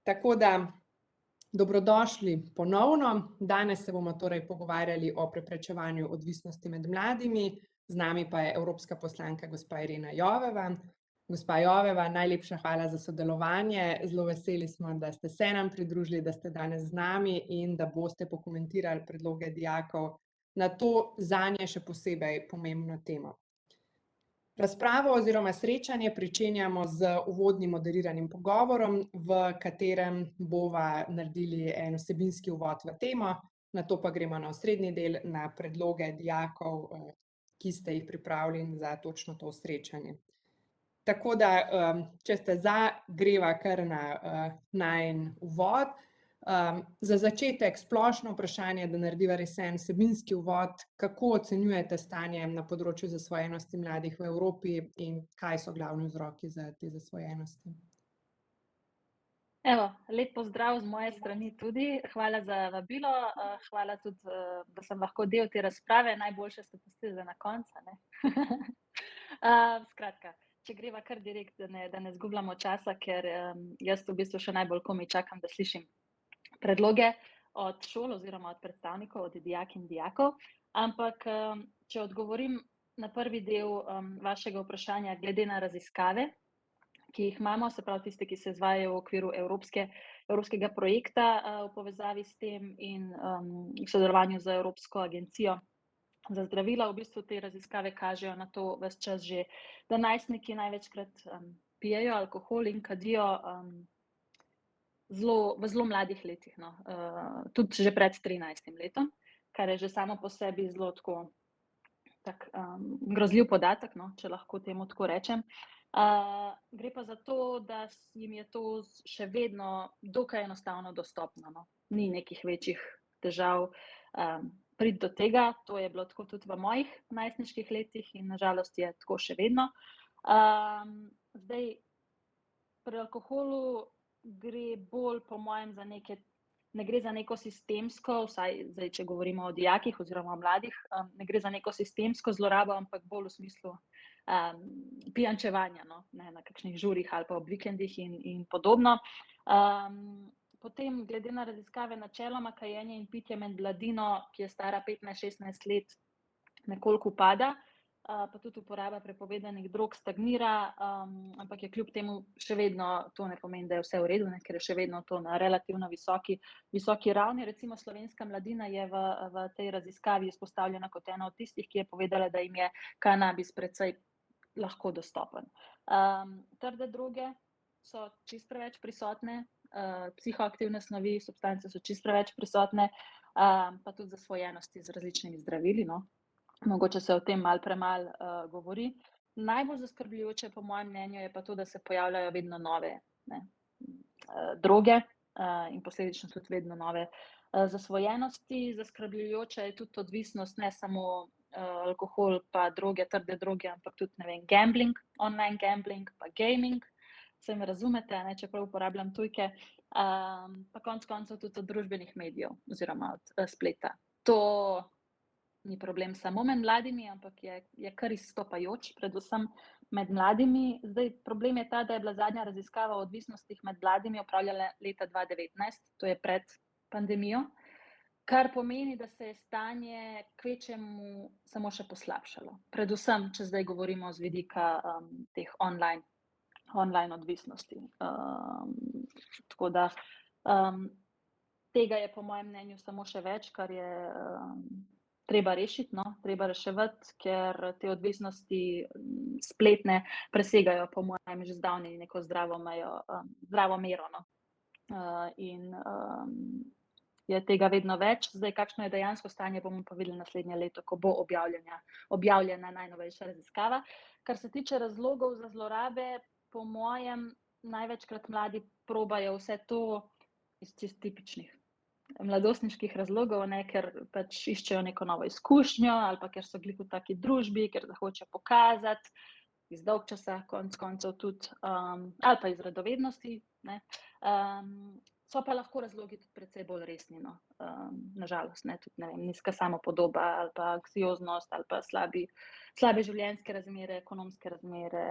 Tako da dobrodošli ponovno. Danes se bomo torej pogovarjali o preprečevanju odvisnosti med mladimi. Z nami pa je evropska poslanka gospa Irena Joveva. Gospa Joveva, najlepša hvala za sodelovanje. Zelo veseli smo, da ste se nam pridružili, da ste danes z nami in da boste pokomentirali predloge dijakov na to zanje še posebej pomembno temo. Razpravo oziroma srečanje pričenjamo z uvodnim moderiranim pogovorom, v katerem bova naredili en vsebinski uvod v temo, nato pa gremo na osrednji del, na predloge dijakov, ki ste jih pripravili za točno to srečanje. Tako da, če ste za, greva kar na najin uvod. Za začetek splošno vprašanje, da narediva res en vsebinski uvod, kako ocenjujete stanje na področju zasvojenosti mladih v Evropi in kaj so glavni vzroki za te zasvojenosti? Evo, lep pozdrav z moje strani tudi. Hvala za vabilo, hvala tudi, da sem lahko del te razprave. Najboljše ste pustili za na koncu, ne. Skratka, če greva kar direkt, da ne izgubljamo časa, ker jaz v bistvu še najbolj komaj čakam, da slišim predloge od šol oziroma od predstavnikov, od dijakinj in dijakov. Ampak, če odgovorim na prvi del vašega vprašanja glede na raziskave, ki jih imamo, se pravi tiste, ki se izvajajo v okviru evropskega projekta v povezavi s tem in v sodelovanju z Evropsko agencijo za zdravila, v bistvu te raziskave kažejo na to ves čas že, da najstniki največkrat pijejo alkohol in kadijo v zelo mladih letih, no. Tudi že pred 13. letom, kar je že samo po sebi zelo tako grozljiv podatek, no, če lahko temu tako rečem. Gre pa za to, da jim je to še vedno dokaj enostavno dostopno, no. Ni nekih večjih težav priti do tega, to je bilo tako tudi v mojih najstniških letih in na žalost je tako še vedno. Zdaj, pri alkoholu gre bolj po mojem za ne gre za neko sistemsko, vsaj zdaj, če govorimo o dijakih oziroma o mladih, ne gre za neko sistemsko zlorabo, ampak bolj v smislu pijančevanja, no, ne, na kakšnih žurih ali pa ob vikendih in podobno. Potem glede na raziskave načeloma kajenje in pitje med mladino, ki je stara 15-16 let, nekoliko upada, pa tudi uporaba prepovedanih drog stagnira, ampak je kljub temu še vedno, to ne pomeni, da je vse v redu, ne, ker je še vedno to na relativno visoki ravni. Recimo slovenska mladina je v tej raziskavi izpostavljena kot ena od tistih, ki je povedala, da jim je kanabis precej lahko dostopen. Trde droge so čisto preveč prisotne, psihoaktivne snovi, substance so čisto preveč prisotne, pa tudi zasvojenosti z različnimi zdravili, no. Mogoče se o tem malo premalo govori. Najbolj zaskrbljujoče po mojem mnenju je pa to, da se pojavljajo vedno nove droge in posledično tudi vedno nove zasvojenosti. Zaskrbljujoča je tudi odvisnost, ne samo alkohol pa droge, trde droge, ampak tudi, ne vem, gambling, online gambling pa gaming. Saj me razumete, ne, čeprav uporabljam tujke, pa konec koncev tudi od družbenih medijev oziroma od spleta. To ni problem samo med mladimi, ampak je kar izstopajoč, predvsem med mladimi. Zdaj, problem je ta, da je bila zadnja raziskava o odvisnostih med mladimi opravljena leta 2019, to je pred pandemijo, kar pomeni, da se je stanje kvečjemu samo še poslabšalo. Predvsem, če zdaj govorimo z vidika teh online odvisnosti. Tako da tega je po mojem mnenju samo še več, kar je treba rešiti, no, treba reševati, ker te odvisnosti spletne presegajo po mojem že zdavnaj neko zdravo mero, no. In je tega vedno več. Zdaj, kakšno je dejansko stanje, bomo pa videli naslednje leto, ko bo objavljena najnovejša raziskava. Kar se tiče razlogov za zlorabe, po mojem največkrat mladi probajo vse to iz čisto tipičnih mladostniških razlogov, ne, ker pač iščejo neko novo izkušnjo ali pa ker so glih v taki družbi, ker hočejo pokazati iz dolgčasa, konec koncev tudi, ali pa iz radovednosti, ne. So pa lahko razlogi tudi precej bolj resni, no. Nažalost, ne, tudi, ne vem, nizka samopodoba ali pa anksioznost ali pa slabe življenjske razmere, ekonomske razmere,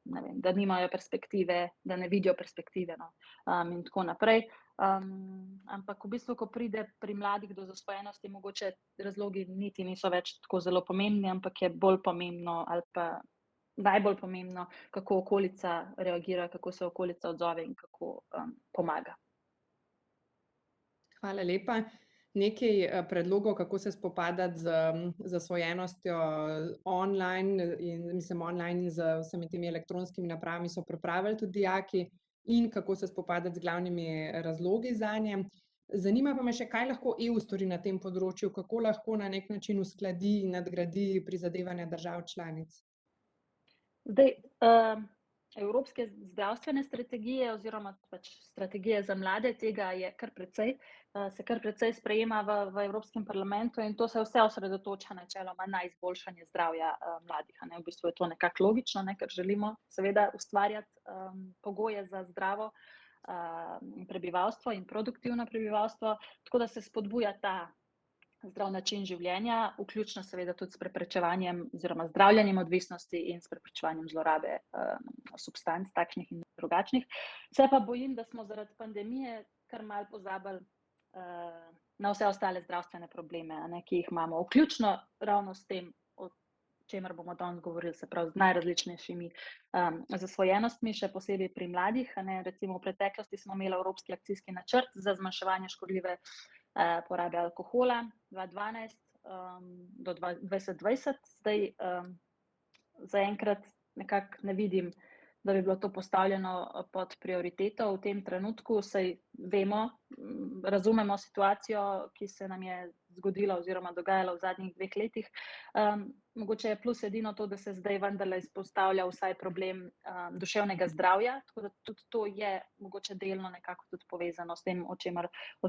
ne vem, da nimajo perspektive, da ne vidijo perspektive, no, in tako naprej. Ampak v bistvu, ko pride pri mladih do zasvojenosti, mogoče razlogi niti niso več tako zelo pomembni, ampak je bolj pomembno ali pa najbolj pomembno, kako okolica reagira, kako se okolica odzove in kako pomaga. Hvala lepa. Nekaj predlogov, kako se spopadati z zasvojenostjo online in z vsemi temi elektronskimi napravami so pripravili tudi dijaki in kako se spopadati z glavnimi razlogi zanje. Zanima pa me še, kaj lahko EU stori na tem področju, kako lahko na nek način uskladi in nadgradi prizadevanja držav članic. Zdaj, evropske zdravstvene strategije oziroma pač strategije za mlade, tega je kar precej, se kar precej sprejema v Evropskem parlamentu in to se vse osredotoča načeloma na izboljšanje zdravja mladih, a ne. V bistvu je to nekako logično, ne, ker želimo seveda ustvarjati pogoje za zdravo prebivalstvo in produktivno prebivalstvo, tako da se spodbuja ta zdrav način življenja, vključno seveda tudi s preprečevanjem oziroma zdravljenjem odvisnosti in s preprečevanjem zlorabe substanc, takšnih in drugačnih. Se pa bojim, da smo zaradi pandemije kar malo pozabili na vse ostale zdravstvene probleme, a ne, ki jih imamo, vključno ravno s tem, o čemer bomo danes govorili, se pravi z najrazličnejšimi zasvojenostmi, še posebej pri mladih, a ne. Recimo v preteklosti smo imeli Evropski akcijski načrt za zmanjševanje škodljive porabe alkohola 2012 do 2020. Zdaj zaenkrat nekako ne vidim, da bi bilo to postavljeno pod prioriteto v tem trenutku, saj vemo, razumemo situacijo, ki se nam je zgodila oziroma dogajala v zadnjih 2 letih. Mogoče je plus edino to, da se zdaj vendarle izpostavlja vsaj problem duševnega zdravja, tako da tudi to je mogoče delno nekako tudi povezano s tem, o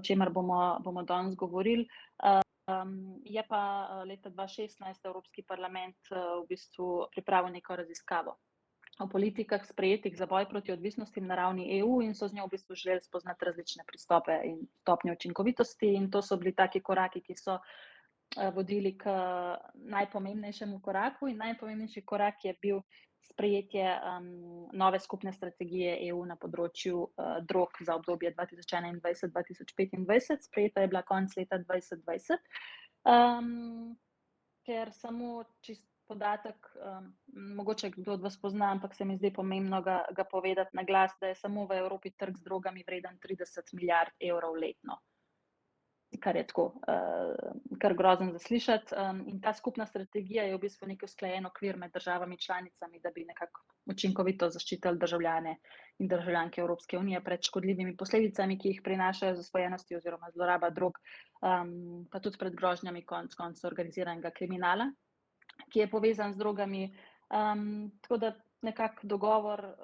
čemer bomo danes govorili. Je pa leta 2016 Evropski parlament v bistvu pripravil neko raziskavo o politikah sprejetih za boj proti odvisnostim na ravni EU in so z njo v bistvu želeli spoznati različne pristope in stopnje učinkovitosti in to so bili taki koraki, ki so vodili k najpomembnejšemu koraku in najpomembnejši korak je bil sprejetje nove skupne strategije EU na področju drog za obdobje 2021-2025. Sprejeta je bila konec leta 2020, ker samo čist podatek, mogoče kdo od vas pozna, ampak se mi zdi pomembno ga povedati na glas, da je samo v Evropi trg z drogami vreden 30 milijard evrov letno, kar je tako kar grozno za slišati. In ta skupna strategija je v bistvu neki usklajen okvir med državami članicami, da bi nekako učinkovito zaščitili državljane in državljanke Evropske unije pred škodljivimi posledicami, ki jih prinašajo zasvojenosti oziroma zloraba drog, pa tudi pred grožnjami konec koncev organiziranega kriminala, ki je povezan z drogami. Tako da nekako dogovor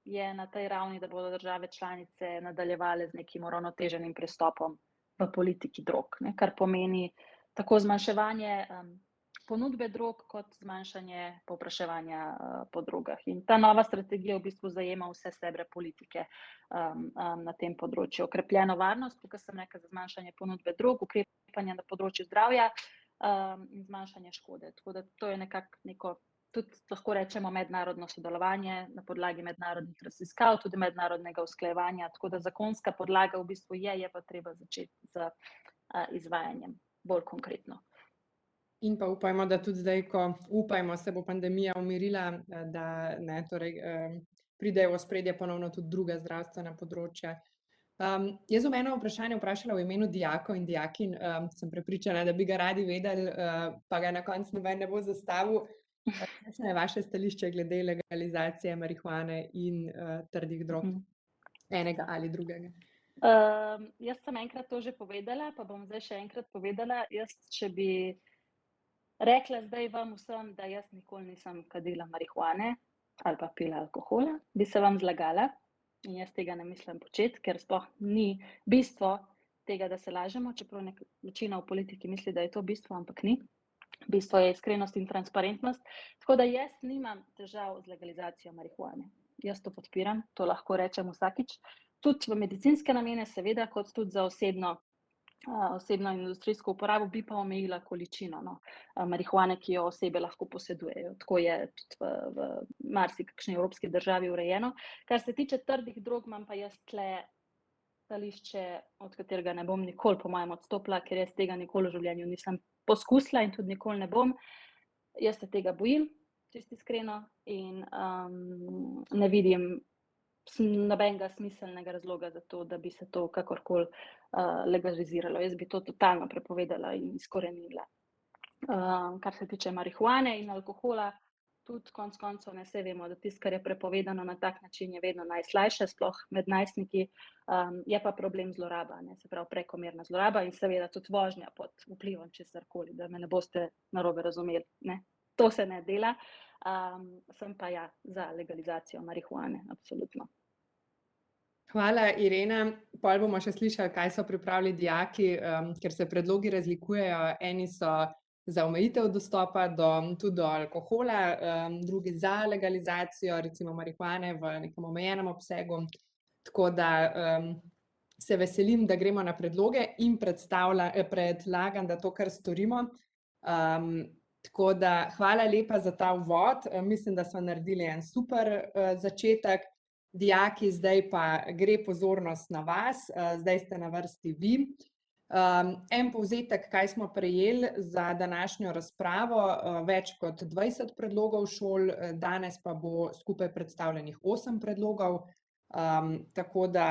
je na tej ravni, da bodo države članice nadaljevale z nekim uravnoteženim pristopom v politiki drog, ne, kar pomeni tako zmanjševanje ponudbe drog kot zmanjšanje povpraševanja po drogah. In ta nova strategija v bistvu zajema vse stebre politike na tem področju. Okrepljeno varnost, tukaj sem rekla, za zmanjšanje ponudbe drog, ukrepanje na področju zdravja in zmanjšanje škode. Tako da to je nekako neko, tudi lahko rečemo, mednarodno sodelovanje na podlagi mednarodnih raziskav, tudi mednarodnega usklajevanja, tako da zakonska podlaga v bistvu je pa treba začeti z izvajanjem bolj konkretno. In pa upajmo, da tudi zdaj, ko se bo pandemija umirila, da ne, torej pridejo v ospredje ponovno tudi druga zdravstvena področja. Jaz bom eno vprašanje vprašala v imenu dijakov in dijakinj, sem prepričana, da bi ga radi vedeli, pa ga na koncu noben ne bo zastavil. Kakšno je vaše stališče glede legalizacije marihuane in trdih drog, enega ali drugega? Jaz sem enkrat to že povedala, pa bom zdaj še enkrat povedala. Jaz, če bi rekla zdaj vam vsem, da jaz nikoli nisem kadila marihuane ali pa pila alkohola, bi se vam zlagala. In jaz tega ne mislim početi, ker sploh ni bistvo tega, da se lažemo, čeprav večina v politiki misli, da je to bistvo, ampak ni. Bistvo je iskrenost in transparentnost. Tako da jaz nimam težav z legalizacijo marihuane. Jaz to podpiram, to lahko rečem vsakič. tudi v medicinske namene, seveda, kot tudi za osebno in industrijsko uporabo, bi pa omejila količino marihuane, ki jo osebe lahko posedujejo. Tako je tudi v marsikakšni evropski državi urejeno. Kar se tiče trdih drog, imam pa jaz tle stališče, od katerega ne bom nikoli po mojem odstopila, ker jaz tega nikoli v življenju nisem poskusila in tudi nikoli ne bom. Jaz se tega bojim, čisto iskreno, in ne vidim nobenega smiselnega razloga za to, da bi se to kakorkoli legaliziralo. Jaz bi to totalno prepovedala in izkorenila. Kar se tiče marihuane in alkohola, tudi konec koncev, ne, saj vemo, da tisto, kar je prepovedano na tak način, je vedno najslajše, sploh med najstniki, je pa problem zloraba, ne, se pravi prekomerna zloraba in seveda tudi vožnja pod vplivom česarkoli, da me ne boste narobe razumeli, ne. To se ne dela, sem pa ja za legalizacijo marihuane, absolutno. Hvala, Irena. Pol bomo še slišali, kaj so pripravili dijaki, ker se predlogi razlikujejo. Eni so za omejitev dostopa tudi do alkohola, drugi za legalizacijo, recimo marihuane v nekem omejenem obsegu. Tako da se veselim, da gremo na predloge in predlagam, da to kar storimo. Tako da hvala lepa za ta uvod. Mislim, da smo naredili en super začetek. Dijaki, zdaj pa gre pozornost na vas, zdaj ste na vrsti vi. En povzetek, kaj smo prejeli za današnjo razpravo, več kot 20 predlogov šol, danes pa bo skupaj predstavljenih 8 predlogov, tako da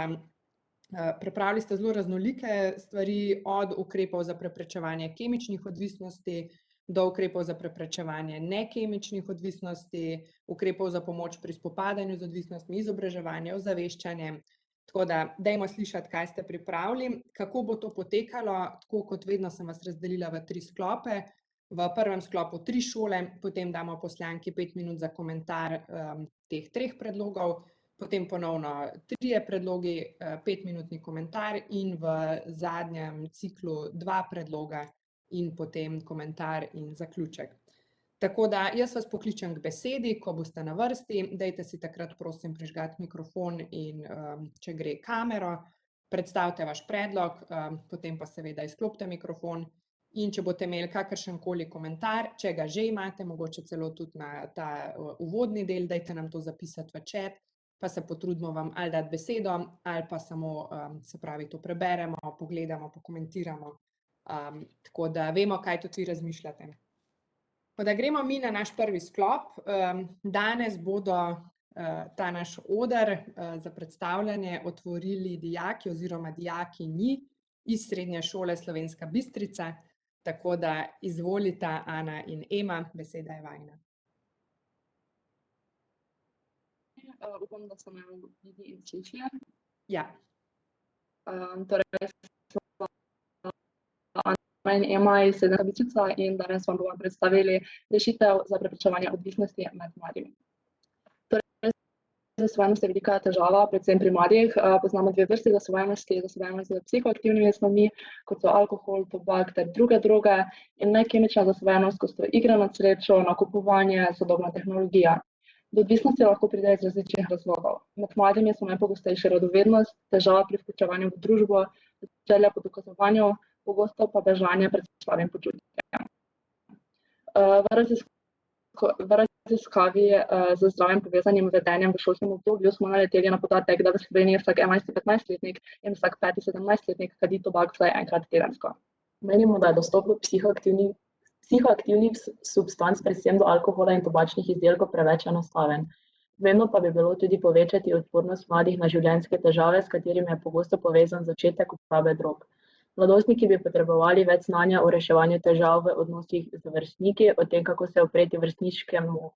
pripravili ste zelo raznolike stvari, od ukrepov za preprečevanje kemičnih odvisnosti do ukrepov za preprečevanje nekemičnih odvisnosti, ukrepov za pomoč pri spopadanju z odvisnostmi, izobraževanje, ozaveščanje. Tako da dajmo slišati, kaj ste pripravili. Kako bo to potekalo? Tako kot vedno sem vas razdelila v 3 sklope. V prvem sklopu 3 šole, potem damo poslanki 5 minut za komentar teh 3 predlogov, potem ponovno 3 predlogi, 5-minutni komentar in v zadnjem ciklu 2 predloga in potem komentar in zaključek. Tako da jaz vas pokličem k besedi, ko boste na vrsti, dajte si takrat prosim prižgati mikrofon in če gre kamero, predstavite vaš predlog, potem pa seveda izklopite mikrofon in če boste imeli kakršenkoli komentar, če ga že imate, mogoče celo tudi na ta uvodni del, dajte nam to zapisati v chat, pa se potrudimo vam ali dati besedo ali pa samo, se pravi, to preberemo, pogledamo, pokomentiramo. Tako da vemo, kaj tudi vi razmišljate. Tako da gremo mi na naš prvi sklop. Danes bodo ta naš oder za predstavljanje otvorili dijaki oziroma dijakinji iz Srednje šole Slovenska Bistrica. Tako da izvolita Ana in Ema, beseda je vajina. Upam, da se me vidi in sliši. Ja. Torej, in Ema iz Srednje Bistrica in danes vam bomo predstavili rešitev za preprečevanje odvisnosti med mladimi. Torej, zasvojenost je velika težava, predvsem pri mladih. Poznamo 2 vrste zasvojenosti, zasvojenost z psihoaktivnimi snovmi, kot so alkohol, tobak ter druge droge, in nekemična zasvojenost, kot so igre na srečo, nakupovanje, sodobna tehnologija. Do odvisnosti lahko pride iz različnih razlogov. Med mladimi so najpogostejše radovednost, težava pri vključevanju v družbo, želja po dokazovanju, pogosto pa bežanje pred slabim počutjem. V raziskavi z zdravjem povezanim vedenjem v šolskem obdobju smo naleteli na podatek, da v Sloveniji vsak 11-15-letnik in vsak 5-17-letnik kadi tobak vsaj enkrat tedensko. Menimo, da je dostop do psihoaktivnih substanc, predvsem do alkohola in tobačnih izdelkov, preveč enostaven. Vedno pa bi bilo tudi povečati odpornost mladih na življenjske težave, s katerimi je pogosto povezan začetek uporabe drog. Mladostniki bi potrebovali več znanja o reševanju težav v odnosih z vrstniki, o tem, kako se upreti vrstniškemu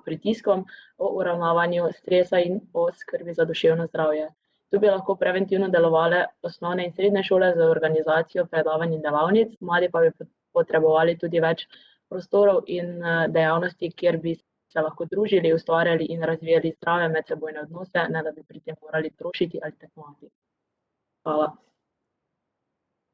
pritiskom, o uravnavanju stresa in o skrbi za duševno zdravje. Tu bi lahko preventivno delovale osnovne in srednje šole z organizacijo predavanj in delavnic, mladi pa bi potrebovali tudi več prostorov in dejavnosti, kjer bi se lahko družili, ustvarjali in razvijali zdrave medsebojne odnose, ne da bi pri tem morali trošiti ali tekmovati. Hvala.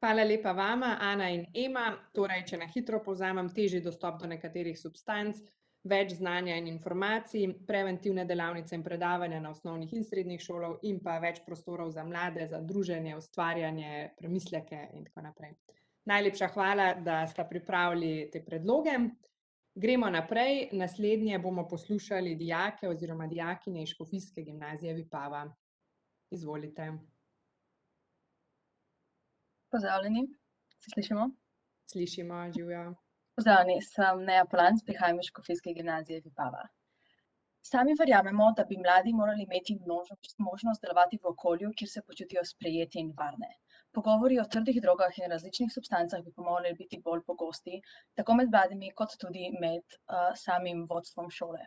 Hvala lepa vama, Ana in Ema. Torej, če na hitro povzamem, težji dostop do nekaterih substanc več znanja in informacij, preventivne delavnice in predavanja na osnovnih in srednjih šolah in pa več prostorov za mlade, za druženje, ustvarjanje, premisleke in tako naprej. Najlepša hvala, da sta pripravili te predloge. Gremo naprej. Naslednje bomo poslušali dijake oziroma dijakinje iz Škofijske gimnazije Vipava. Izvolite. Pozdravljeni, se slišimo? Slišimo, živijo. Pozdravljeni, sem Neja Polanc, prihajam iz Škofijske gimnazije Vipava. Sami verjamemo, da bi mladi morali imeti možnost delovati v okolju, kjer se počutijo sprejeti in varne. Pogovori o trdih drogah in različnih substancah bi pa morali biti bolj pogosti, tako med mladimi kot tudi med samim vodstvom šole.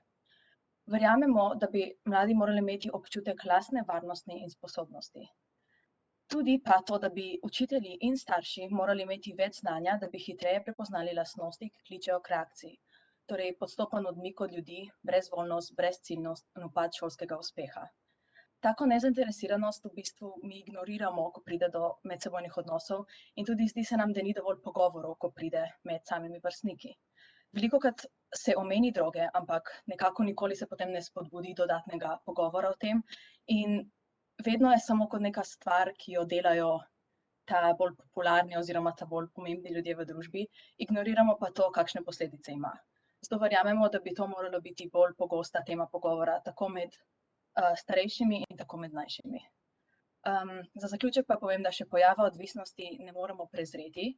Verjamemo, da bi mladi morali imeti občutek lastne varnosti in sposobnosti. Tudi pa to, da bi učitelji in starši morali imeti več znanja, da bi hitreje prepoznali lastnosti, ki kličejo k reakciji. Torej podstopen odmik od ljudi, brezvoljnost, brezciljnost in upad šolskega uspeha. Tako nezainteresiranost v bistvu mi ignoriramo, ko pride do medsebojnih odnosov in tudi zdi se nam, da ni dovolj pogovorov, ko pride med samimi vrstniki. Velikokrat se omeni droge, ampak nekako nikoli se potem ne spodbudi dodatnega pogovora o tem in vedno je samo kot neka stvar, ki jo delajo ta bolj popularni oziroma ta bolj pomembni ljudje v družbi, ignoriramo pa to, kakšne posledice ima. Zato verjamemo, da bi to moralo biti bolj pogosta tema pogovora, tako med starejšimi in tako med mlajšimi. Za zaključek pa povem, da še pojava odvisnosti ne moremo prezreti.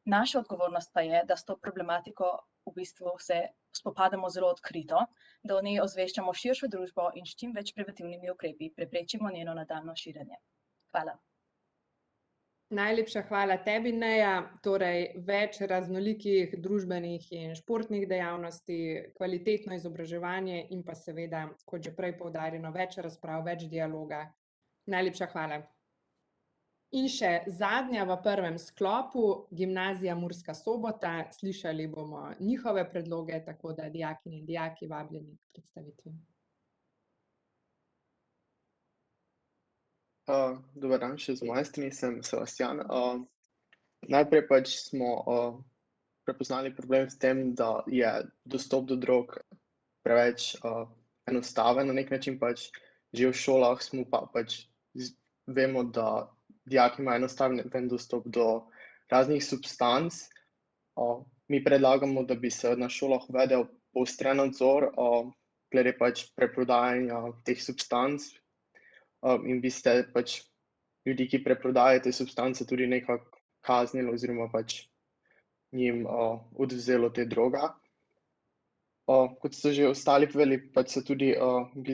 Naša odgovornost pa je, da s to problematiko v bistvu se spopadamo zelo odkrito, da o njej ozveščamo širšo družbo in s čim več preventivnimi ukrepi preprečimo njeno nadaljnje širjenje. Hvala. Najlepša hvala tebi, Neja. Torej, več raznolikih družbenih in športnih dejavnosti, kvalitetno izobraževanje in pa seveda, kot že prej poudarjeno, več razprav, več dialoga. Najlepša hvala. In še zadnja v prvem sklopu, Gimnazija Murska Sobota. Slišali bomo njihove predloge, tako da dijakinje in dijaki vabljeni k predstavitvi. Dober dan, še z moje strani, sem Sebastian. Najprej pač smo prepoznali problem s tem, da je dostop do drog preveč enostaven na nek način, pač že v šolah smo pa pač vemo, da dijaki imajo enostaven dostop do raznih substanc. Mi predlagamo, da bi se na šolah uvedel poostren nadzor glede pač preprodajanja teh substanc. In bi ste pač ljudi, ki preprodajajo te substance, tudi nekako kaznili oziroma pač njim odvzelo te droge. Kot so že ostali povedali, pač se tudi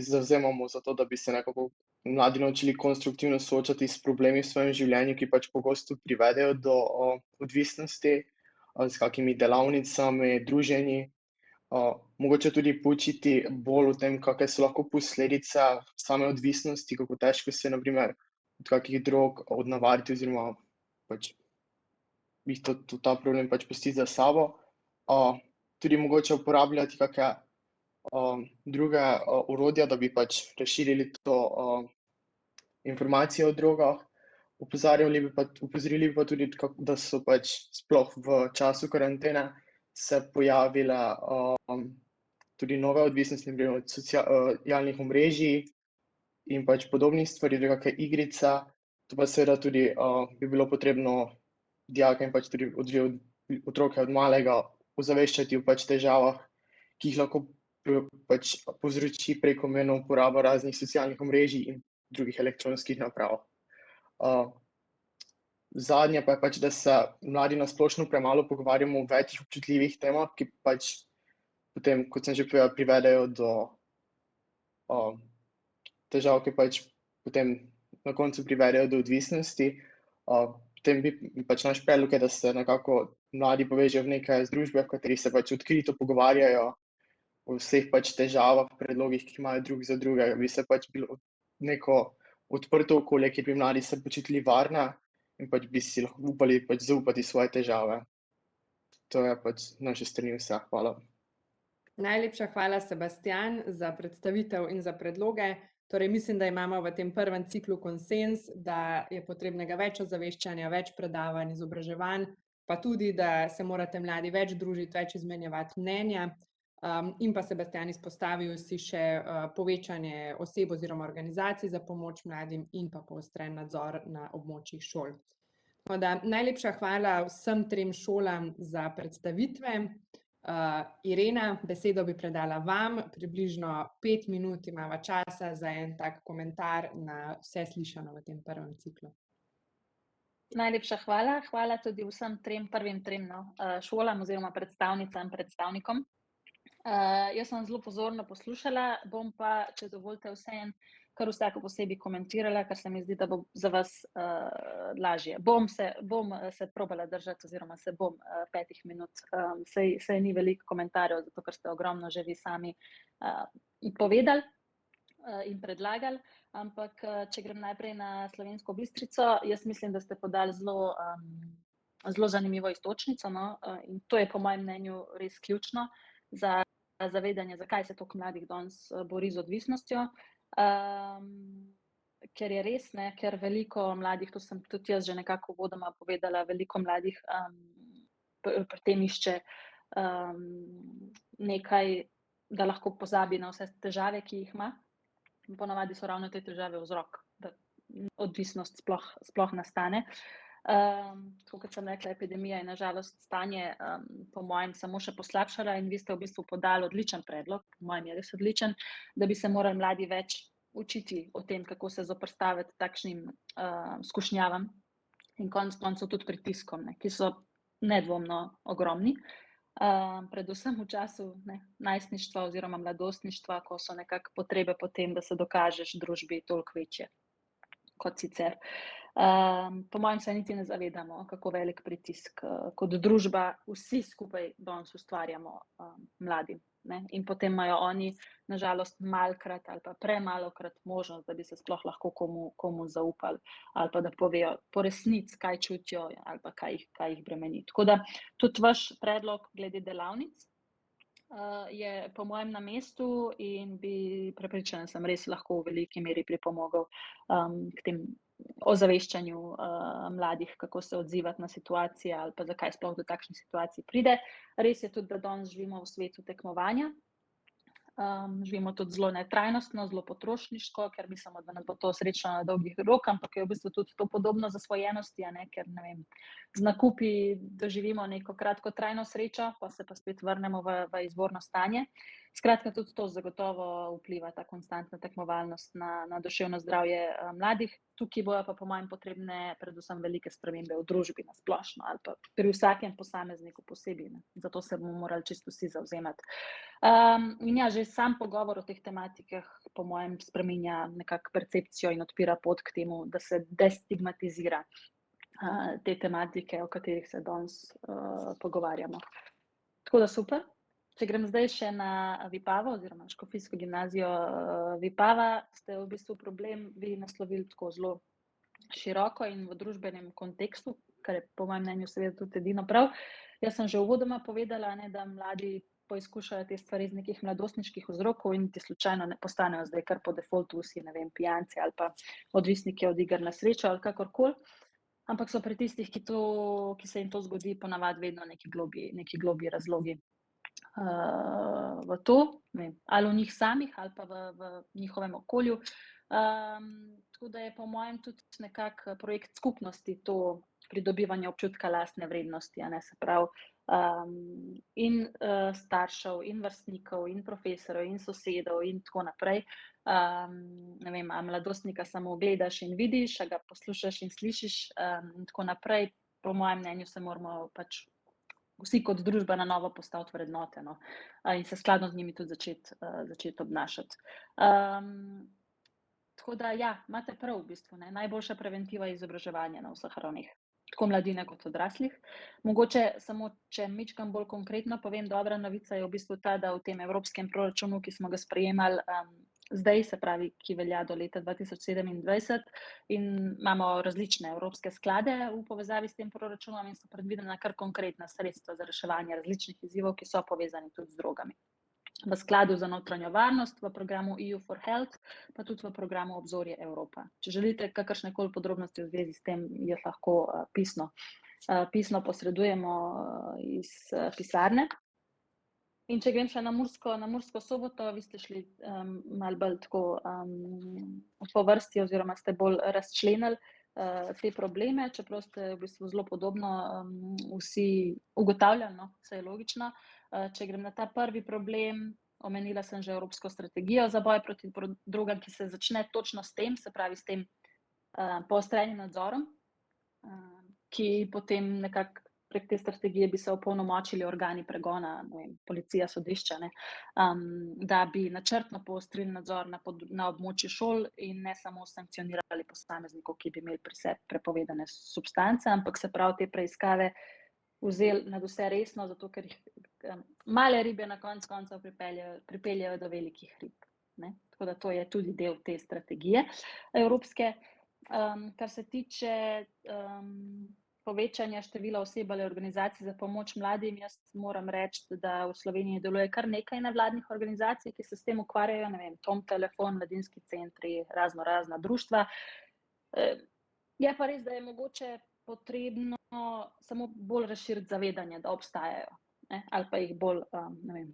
zavzemamo za to, da bi se nekako mladi naučili konstruktivno soočati s problemi v svojem življenju, ki pač pogosto privedejo do odvisnosti, s kakimi delavnicami, druženji. Mogoče tudi poučiti bolj o tem, kakšne so lahko posledice same odvisnosti, kako težko se na primer od kakih drog odnavaditi oziroma pač jih ta problem pač pustiti za sabo. Tudi mogoče uporabljati kakšne druge orodja, da bi pač razširili to informacije o drogah. Opozorili bi pa tudi, da so pač sploh v času karantene se pojavile tudi nove odvisnosti, na primer od socialnih omrežij in pač podobnih stvari, tudi kakšne igrice. To pa seveda tudi bi bilo potrebno dijake in pač tudi otroke od malega ozaveščati o pač težavah, ki jih lahko pač povzroči prekomerna uporaba raznih socialnih omrežij in drugih elektronskih naprav. Zadnje pa je pač, da se mladi na splošno premalo pogovarjamo o več občutljivih temah, ki pač potem, kot sem že povedal, privedejo do težav, ki pač potem na koncu privedejo do odvisnosti. Potem bi pač naš predlog je, da se nekako mladi povežejo v neke združbe, v katerih se pač odkrito pogovarjajo o vseh pač težavah, predlogih, ki jih imajo drug za drugega. Bi se pač bilo neko odprto okolje, kjer bi mladi se počutili varne in pač bi si lahko upali pač zaupati svoje težave. To je pač z naše strani vse. Hvala. Najlepša hvala, Sebastian, za predstavitev in za predloge. Torej, mislim, da imamo v tem prvem ciklu konsenz, da je potrebnega več ozaveščanja, več predavanj, izobraževanj, pa tudi, da se morate mladi več družiti, več izmenjevati mnenja. In pa Sebastian izpostavil si še povečanje oseb oziroma organizacij za pomoč mladim in pa poostren nadzor na območjih šol. Tako da najlepša hvala vsem trem šolam za predstavitve. Irena, besedo bi predala vam, približno 5 minut imava časa za en tak komentar na vse slišano v tem prvem ciklu. Najlepša hvala. Hvala tudi vsem prvim trem šolam oziroma predstavnicam, predstavnikom. Jaz sem zelo pozorno poslušala, bom pa, če dovolite, vseeno kar vsako posebej komentirala, ker se mi zdi, da bo za vas lažje. Bom se probala držati oziroma se bom 5 minut. Saj ni veliko komentarjev, zato ker ste ogromno že vi sami povedali in predlagali, ampak če grem najprej na Slovensko Bistrico, jaz mislim, da ste podali zelo zanimivo iztočnico, no? In to je po mojem mnenju res ključno za zavedanje, zakaj se toliko mladih danes bori z odvisnostjo. Ker je res, ne, ker veliko mladih, to sem tudi jaz že nekako uvodoma povedala, veliko mladih pri tem išče nekaj, da lahko pozabi na vse težave, ki jih ima. Ponavadi so ravno te težave vzrok, da odvisnost sploh nastane. Tako kot sem rekla, epidemija je na žalost stanje po mojem samo še poslabšala in vi ste v bistvu podali odličen predlog, po mojem je res odličen, da bi se morali mladi več učiti o tem, kako se zoperstaviti takšnim skušnjavam in konec koncev tudi pritiskom, ne, ki so nedvomno ogromni. Predvsem v času najstništva oziroma mladostništva, ko so nekako potrebe po tem, da se dokažeš družbi toliko večje kot sicer. Po mojem se niti ne zavedamo, kako velik pritisk kot družba vsi skupaj danes ustvarjamo mladim. Ne? In potem imajo oni na žalost malkrat ali pa premalokrat možnost, da bi se sploh lahko komu zaupali ali pa da povejo po resnici, kaj čutijo ali pa kaj jih bremeni. Tako da tudi vaš predlog glede delavnic je po mojem na mestu in bi prepričana sem res lahko v veliki meri pripomogel k tem ozaveščanju mladih, kako se odzivati na situacije ali pa zakaj sploh do takšnih situacij pride. Res je tudi, da danes živimo v svetu tekmovanja. Živimo tudi zelo netrajnostno, zelo potrošniško, ker mislimo, da nam bo to srečno na dolgi rok, ampak je v bistvu tudi to podobno zasvojenosti, ker ne vem, z nakupi doživimo neko kratkotrajno srečo, pa se pa spet vrnemo v izvorno stanje. Skratka, tudi to zagotovo vpliva, ta konstantna tekmovalnost na duševno zdravje mladih. Tukaj bojo pa po mojem potrebne predvsem velike spremembe v družbi na splošno ali pa pri vsakem posamezniku posebej. Ne. Zato se bomo morali čisto vsi zavzemati. In ja, že sam pogovor o teh tematikah po mojem spreminja nekako percepcijo in odpira pot k temu, da se destigmatizira te tematike, o katerih se danes pogovarjamo. Tako da super. Če grem zdaj še na Vipavo oziroma Škofijsko gimnazijo Vipava, ste v bistvu problem vi naslovili tako zelo široko in v družbenem kontekstu, kar je po mojem mnenju seveda tudi edino prav. Jaz sem že uvodoma povedala, da mladi poizkušajo te stvari iz nekih mladostniških vzrokov in ti slučajno ne postanejo zdaj kar po defaultu vsi, ne vem, pijanci ali pa odvisniki od iger na srečo ali kakorkoli. Ampak so pri tistih, ki se jim to zgodi, ponavadi vedno neki globlji razlogi. V to, ali v njih samih ali pa v njihovem okolju. Tako da je po mojem tudi nekako projekt skupnosti to pridobivanje občutka lastne vrednosti, se pravi in staršev, in vrstnikov, in profesorjev, in sosedov in tako naprej. Ne vem, a mladostnika samo gledaš in vidiš, a ga poslušaš in slišiš in tako naprej. Po mojem mnenju se moramo pač vsi kot družba na novo postaviti vrednote in se skladno z njimi tudi začeti obnašati. Tako da ja, imate prav v bistvu, najboljša preventiva je izobraževanje na vseh ravneh, tako mladine kot odraslih. Mogoče samo, če mičkam bolj konkretno povem, dobra novica je v bistvu ta, da v tem evropskem proračunu, ki smo ga sprejemali zdaj, se pravi, ki velja do leta 2027 in imamo različne evropske sklade v povezavi s tem proračunom in so predvidena kar konkretna sredstva za reševanje različnih izzivov, ki so povezani tudi z drogami. V skladu za notranjo varnost, v programu EU for Health, pa tudi v programu Obzorje Evropa. Če želite kakršnekoli podrobnosti v zvezi s tem, jih lahko pisno posredujemo iz pisarne. In če grem še na Mursko Soboto, vi ste šli malo bolj tako po vrsti oziroma ste bolj razčlenili te probleme, čeprav ste v bistvu zelo podobno vsi ugotavljali, no, vse je logično. Če grem na ta prvi problem, omenila sem že evropsko strategijo za boj proti drogam, ki se začne točno s tem, se pravi s tem poostrenim nadzorom, ki potem nekako prek te strategije bi se opolnomočili organi pregona, ne vem, policija, sodišča, ne, da bi načrtno poostrili nadzor na območju šol in ne samo sankcionirali posameznikov, ki bi imeli pri sebi prepovedane substance, ampak se pravi te preiskave vzeli nadvse resno, zato ker jih male ribe na koncu koncev pripeljejo do velikih rib, ne. Tako da to je tudi del te strategije evropske. Kar se tiče povečanja števila oseb ali organizacij za pomoč mladim, jaz moram reči, da v Sloveniji deluje kar nekaj nevladnih organizacij, ki se s tem ukvarjajo, ne vem, Tom telefon, mladinski centri, razna društva. Je pa res, da je mogoče potrebno samo bolj razširiti zavedanje, da obstajajo, ne, ali pa jih bolj, ne vem,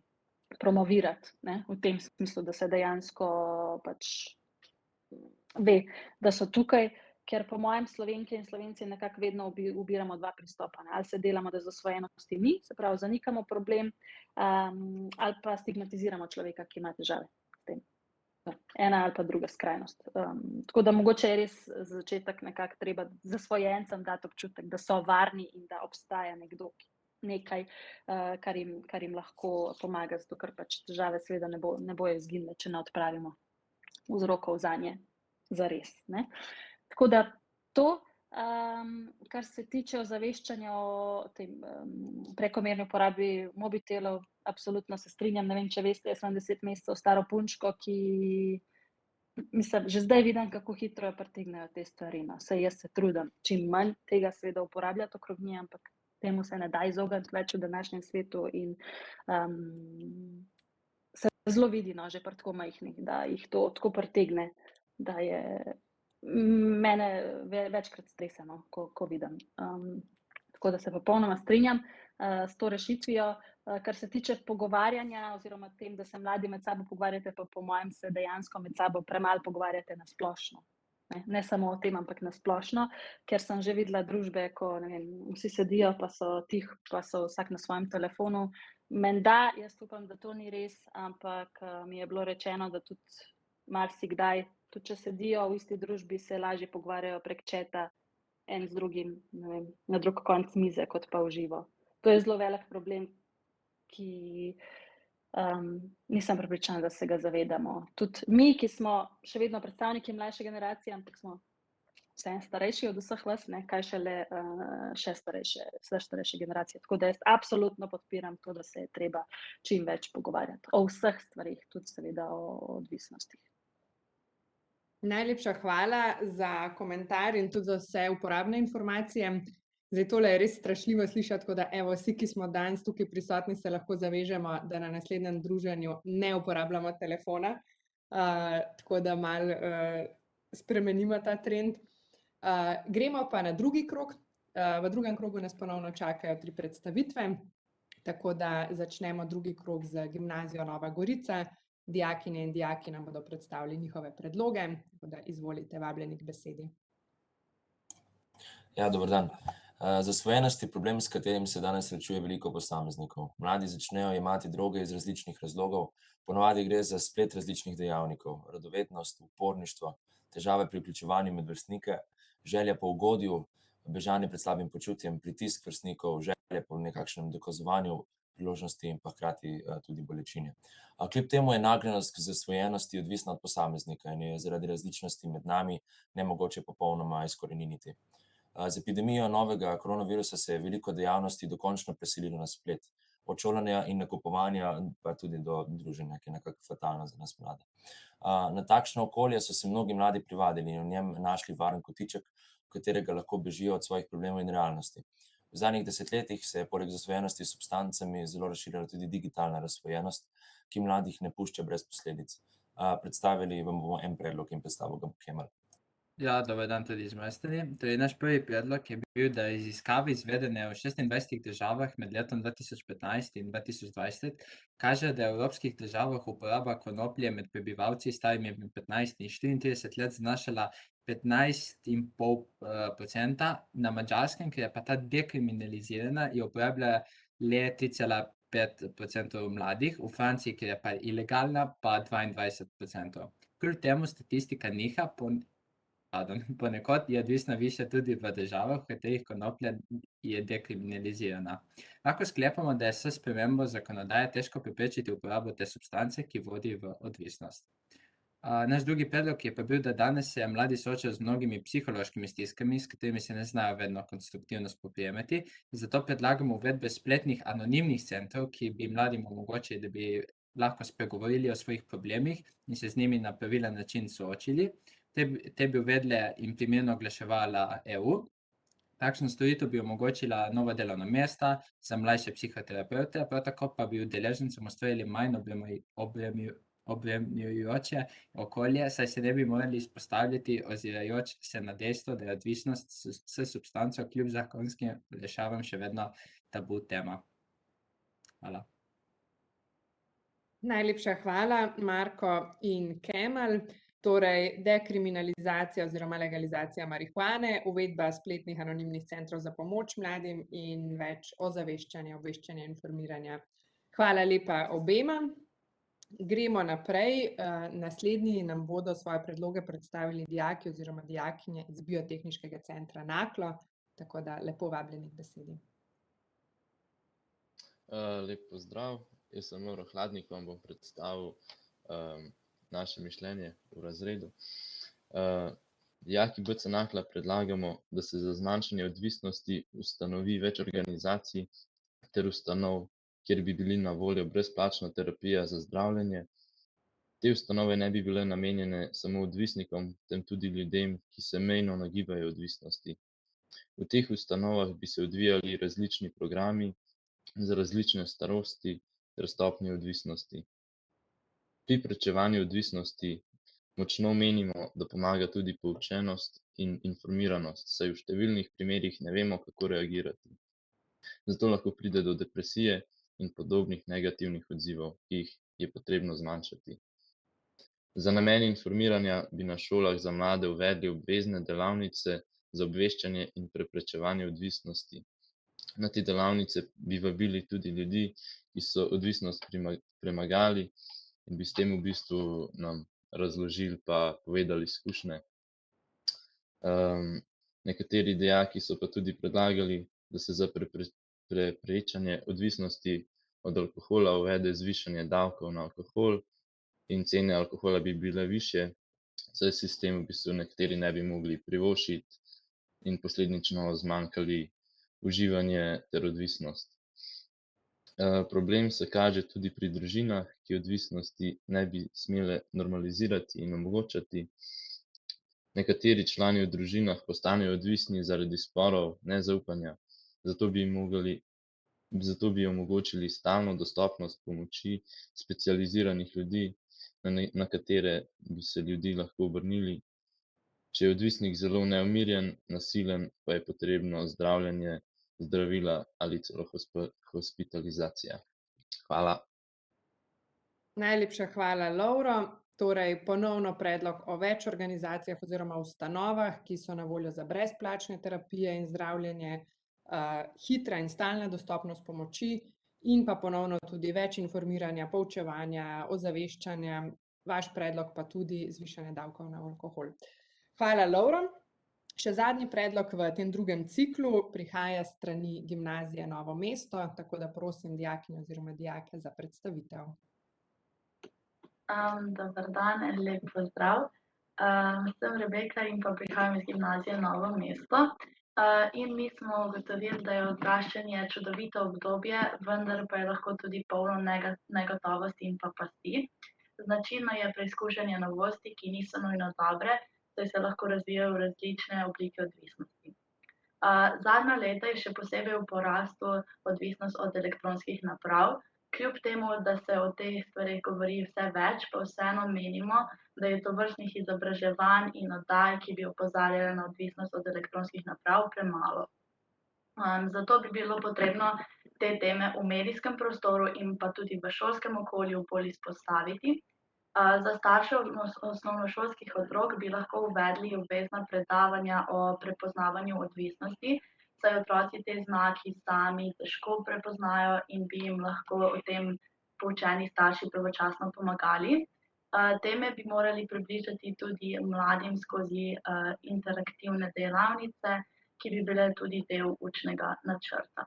promovirati, ne, v tem smislu, da se dejansko pač ve, da so tukaj, ker po mojem Slovenke in Slovenci nekako vedno ubiramo dva pristopa, ne. Ali se delamo, da zasvojenosti ni, se pravi zanikamo problem, ali pa stigmatiziramo človeka, ki ima težave s tem. Ena ali pa druga skrajnost. Tako da mogoče je res za začetek nekako treba zasvojencem dati občutek, da so varni in da obstaja nekaj, kar jim lahko pomaga, zato ker pač težave seveda ne bojo izginile, če ne odpravimo vzrokov zanje zares, ne. Tako da to, kar se tiče ozaveščanja o tem prekomerni uporabi mobitelov, absolutno se strinjam, ne vem, če veste, jaz imam 10 mesecev staro punčko, ki, mislim, že zdaj vidim, kako hitro jo pritegnejo te stvari, no, saj jaz se trudim čim manj tega seveda uporabljati okrog nje, ampak temu se ne da izogniti več v današnjem svetu in se zelo vidi, no, že pri tako majhnih, da jih to tako pritegne, da je mene večkrat stresa, no, ko vidim. Tako da se popolnoma strinjam s to rešitvijo. Kar se tiče pogovarjanja oziroma tem, da se mladi med sabo pogovarjate, pa po mojem se dejansko med sabo premalo pogovarjate na splošno. Ne samo o tem, ampak na splošno, ker sem že videla družbe, ko, ne vem, vsi sedijo, pa so tiho, pa so vsak na svojem telefonu. Menda, jaz upam, da to ni res, ampak mi je bilo rečeno, da tudi marsikdaj, tudi če sedijo v isti družbi, se lažje pogovarjajo prek chata en z drugim, ne vem, na drug konec mize, kot pa v živo. To je zelo velik problem, ki nisem prepričana, da se ga zavedamo. Tudi mi, ki smo še vedno predstavniki mlajše generacije, ampak smo vseeno starejši od vseh vas, ne, kaj šele še starejše generacije. Tako da jaz absolutno podpiram to, da se je treba čim več pogovarjati o vseh stvarih, tudi seveda o odvisnostih. Najlepša hvala za komentar in tudi za vse uporabne informacije. Zdaj, tole je res strašljivo slišati, tako da evo, vsi, ki smo danes tukaj prisotni, se lahko zavežemo, da na naslednjem druženju ne uporabljamo telefona, tako da malo spremenimo ta trend. Gremo pa na drugi krog. V drugem krogu nas ponovno čakajo 3 predstavitve, tako da začnemo drugi krog z Gimnazijo Nova Gorica. Dijakinje in dijaki nam bodo predstavili njihove predloge, tako da izvolite, vabljeni k besedi. Ja, dober dan. Zasvojenost je problem, s katerim se danes srečuje veliko posameznikov. Mladi začnejo jemati droge iz različnih razlogov, ponavadi gre za splet različnih dejavnikov, radovednost, uporništvo, težave pri vključevanju med vrstnike, želja po ugodju, bežanje pred slabim počutjem, pritisk vrstnikov, želja po nekakšnem dokazovanju priložnosti in pa hkrati tudi bolečine. Kljub temu je nagnjenost k zasvojenosti odvisna od posameznika in je zaradi različnosti med nami nemogoče popolnoma izkoreniniti. Z epidemijo novega koronavirusa se je veliko dejavnosti dokončno preselilo na splet, od šolanja in nakupovanja pa tudi do druženja, ki je nekako fatalno za nas mlade. Na takšno okolje so se mnogi mladi privadili in v njem našli varen kotiček, v katerega lahko bežijo od svojih problemov in realnosti. V zadnjih desetletjih se je poleg zasvojenosti s substancami zelo razširila tudi digitalna razsvojenost, ki mladih ne pušča brez posledic. Predstavili vam bomo en predlog in predstavil ga bo Kemal. Ja, dober dan tudi z moje strani. Torej, naš prvi predlog je bil, da raziskave izvedene v 26 državah med letom 2015 in 2020 kažejo, da je v evropskih državah uporaba konoplje med prebivalci starimi med 15 in 34 let znašala 15,5%, na Madžarskem, ki je pa ta dekriminalizirana, je uporablja le 3,5% mladih, v Franciji, ki je pa ilegalna, pa 22%. Kljub temu statistika niha, ponekod je odvisna višja tudi v državah, v katerih konoplja je dekriminalizirana. Lahko sklepamo, da je s spremembo zakonodaje težko preprečiti uporabo te substance, ki vodi v odvisnost. Naš drugi predlog je pa bil, da danes se mladi soočajo z mnogimi psihološkimi stiskami, s katerimi se ne znajo vedno konstruktivno spoprijemati, zato predlagamo uvedbe spletnih anonimnih centrov, ki bi mladim omogočili, da bi lahko spregovorili o svojih problemih in se z njimi na pravilen način soočili. Te bi uvedle in primerno oglaševala EU. Takšno storitev bi omogočila nova delovna mesta za mlajše psihoterapevte, prav tako pa bi udeležencem ustvarili manj obremenjujoče okolje, saj se ne bi morali izpostavljati ozirajoč se na dejstvo, da je odvisnost s substanco kljub zakonskim olajšavam še vedno tabu tema. Hvala. Najlepša hvala, Marko in Kemal. Torej, dekriminalizacija oziroma legalizacija marihuane, uvedba spletnih anonimnih centrov za pomoč mladim in več ozaveščanja, obveščanja, informiranja. Hvala lepa obema. Gremo naprej. Naslednji nam bodo svoje predloge predstavili dijaki oziroma dijakinje iz Biotehniškega centra Naklo, tako da lepo vabljeni k besedi. Lep pozdrav, jaz sem Lovro Hladnik, vam bom predstavil naše mišljenje v razredu. Dijaki BC Nakla predlagamo, da se za zmanjšanje odvisnosti ustanovi več organizacij ter ustanov, kjer bi bili na voljo brezplačna terapija za zdravljenje. Te ustanove ne bi bile namenjene samo odvisnikom, tem tudi ljudem, ki se mejno nagibajo odvisnosti. V teh ustanovah bi se odvijali različni programi za različne starosti ter stopnje odvisnosti. Pri preprečevanju odvisnosti močno menimo, da pomaga tudi poučenost in informiranost, saj v številnih primerih ne vemo, kako reagirati. Zato lahko pride do depresije in podobnih negativnih odzivov, ki jih je potrebno zmanjšati. Za namen informiranja bi na šolah za mlade uvedli obvezne delavnice za obveščanje in preprečevanje odvisnosti. Na te delavnice bi vabili tudi ljudi, ki so odvisnost premagali in bi s tem v bistvu nam razložili pa povedali izkušnje. Nekateri dijaki so pa tudi predlagali, da se za preprečanje odvisnosti od alkohola uvede zvišanje davkov na alkohol in cene alkohola bi bile višje, saj si s tem v bistvu nekateri ne bi mogli privoščiti in posledično zmanjkali uživanje ter odvisnost. Problem se kaže tudi pri družinah, ki odvisnosti ne bi smele normalizirati in omogočati. Nekateri člani v družinah postanejo odvisni zaradi sporov, nezaupanja, zato bi omogočili stalno dostopnost pomoči specializiranih ljudi, na katere bi se ljudi lahko obrnili. Če je odvisnik zelo neumirjen, nasilen, pa je potrebno zdravljenje, zdravila ali celo hospitalizacija. Hvala. Najlepša hvala, Lovro. Torej, ponovno predlog o več organizacijah oziroma ustanovah, ki so na voljo za brezplačne terapije in zdravljenje, hitra in stalna dostopnost pomoči in pa ponovno tudi več informiranja, poučevanja, ozaveščanja, vaš predlog pa tudi zvišanje davkov na alkohol. Hvala, Lovro. Še zadnji predlog v tem drugem ciklu prihaja s strani Gimnazije Novo mesto, tako da prosim dijakinje oziroma dijake za predstavitev. Dober dan, lep pozdrav. Sem Rebeka in pa prihajam iz Gimnazije Novo mesto. In mi smo ugotovili, da je odraščanje čudovito obdobje, vendar pa je lahko tudi polno negotovosti in pa pasti. Značilno je preizkušanje novosti, ki niso nujno dobre, saj se lahko razvijajo v različne oblike odvisnosti. Zadnja leta je še posebej v porastu odvisnost od elektronskih naprav, Kljub temu, da se o teh stvareh govori vse več, pa vseeno menimo, da je tovrstnih izobraževanj in oddaj, ki bi opozarjale na odvisnost od elektronskih naprav, premalo. Zato bi bilo potrebno te teme v medijskem prostoru in pa tudi v šolskem okolju bolj izpostaviti. Za starše osnovnošolskih otrok bi lahko uvedli obvezna predavanja o prepoznavanju odvisnosti, saj otroci te znaki sami težko prepoznajo in bi jim lahko o tem poučeni starši pravočasno pomagali. Teme bi morali približati tudi mladim skozi interaktivne delavnice, ki bi bile tudi del učnega načrta.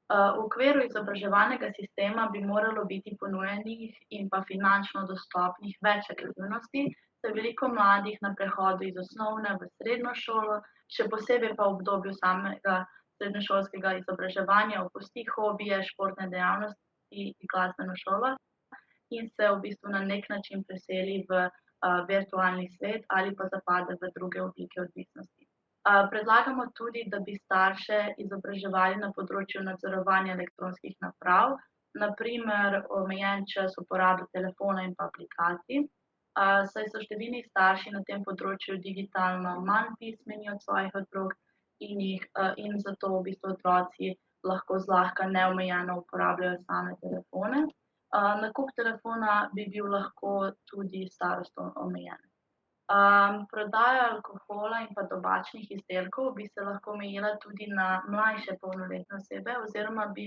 V okviru izobraževalnega sistema bi moralo biti ponujenih in pa finančno dostopnih več aktivnosti, saj veliko mladih na prehodu iz osnovne v srednjo šolo, še posebej pa v obdobju samega srednješolskega izobraževanja opusti hobije, športne dejavnosti in glasbeno šolo in se v bistvu na nek način preseli v virtualni svet ali pa zapade v druge oblike odvisnosti. Predlagamo tudi, da bi starše izobraževali na področju nadzorovanja elektronskih naprav, na primer omejen čas uporabe telefona in pa aplikacij, saj so številni starši na tem področju digitalno manj pismeni od svojih otrok in zato v bistvu otroci lahko zlahka neomejeno uporabljajo same telefone. Nakup telefona bi bil lahko tudi starostno omejen. Prodaja alkohola in pa tobačnih izdelkov bi se lahko omejila tudi na mlajše polnoletne osebe oziroma bi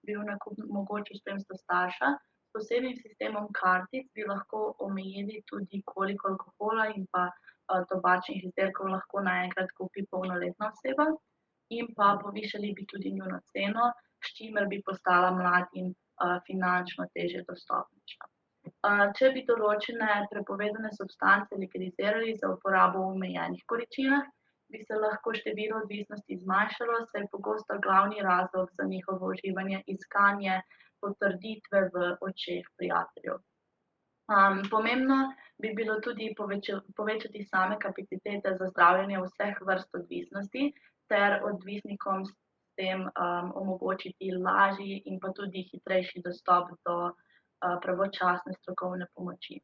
bil nakup mogoč v spremstvu starša. S posebnim sistemom kartic bi lahko omejili tudi, koliko alkohola in pa tobačnih izdelkov lahko naenkrat kupi polnoletna oseba in pa povišali bi tudi njuno ceno, s čimer bi postala mladim finančno težje dostopnejša. Če bi določene prepovedane substance legalizirali za uporabo v omejenih količinah, bi se lahko število odvisnosti zmanjšalo, saj je pogosto glavni razlog za njihovo uživanje iskanje potrditve v očeh prijateljev. Pomembno bi bilo tudi povečati same kapacitete za zdravljenje vseh vrst odvisnosti ter odvisnikom s tem omogočiti lažji in pa tudi hitrejši dostop do pravočasne strokovne pomoči.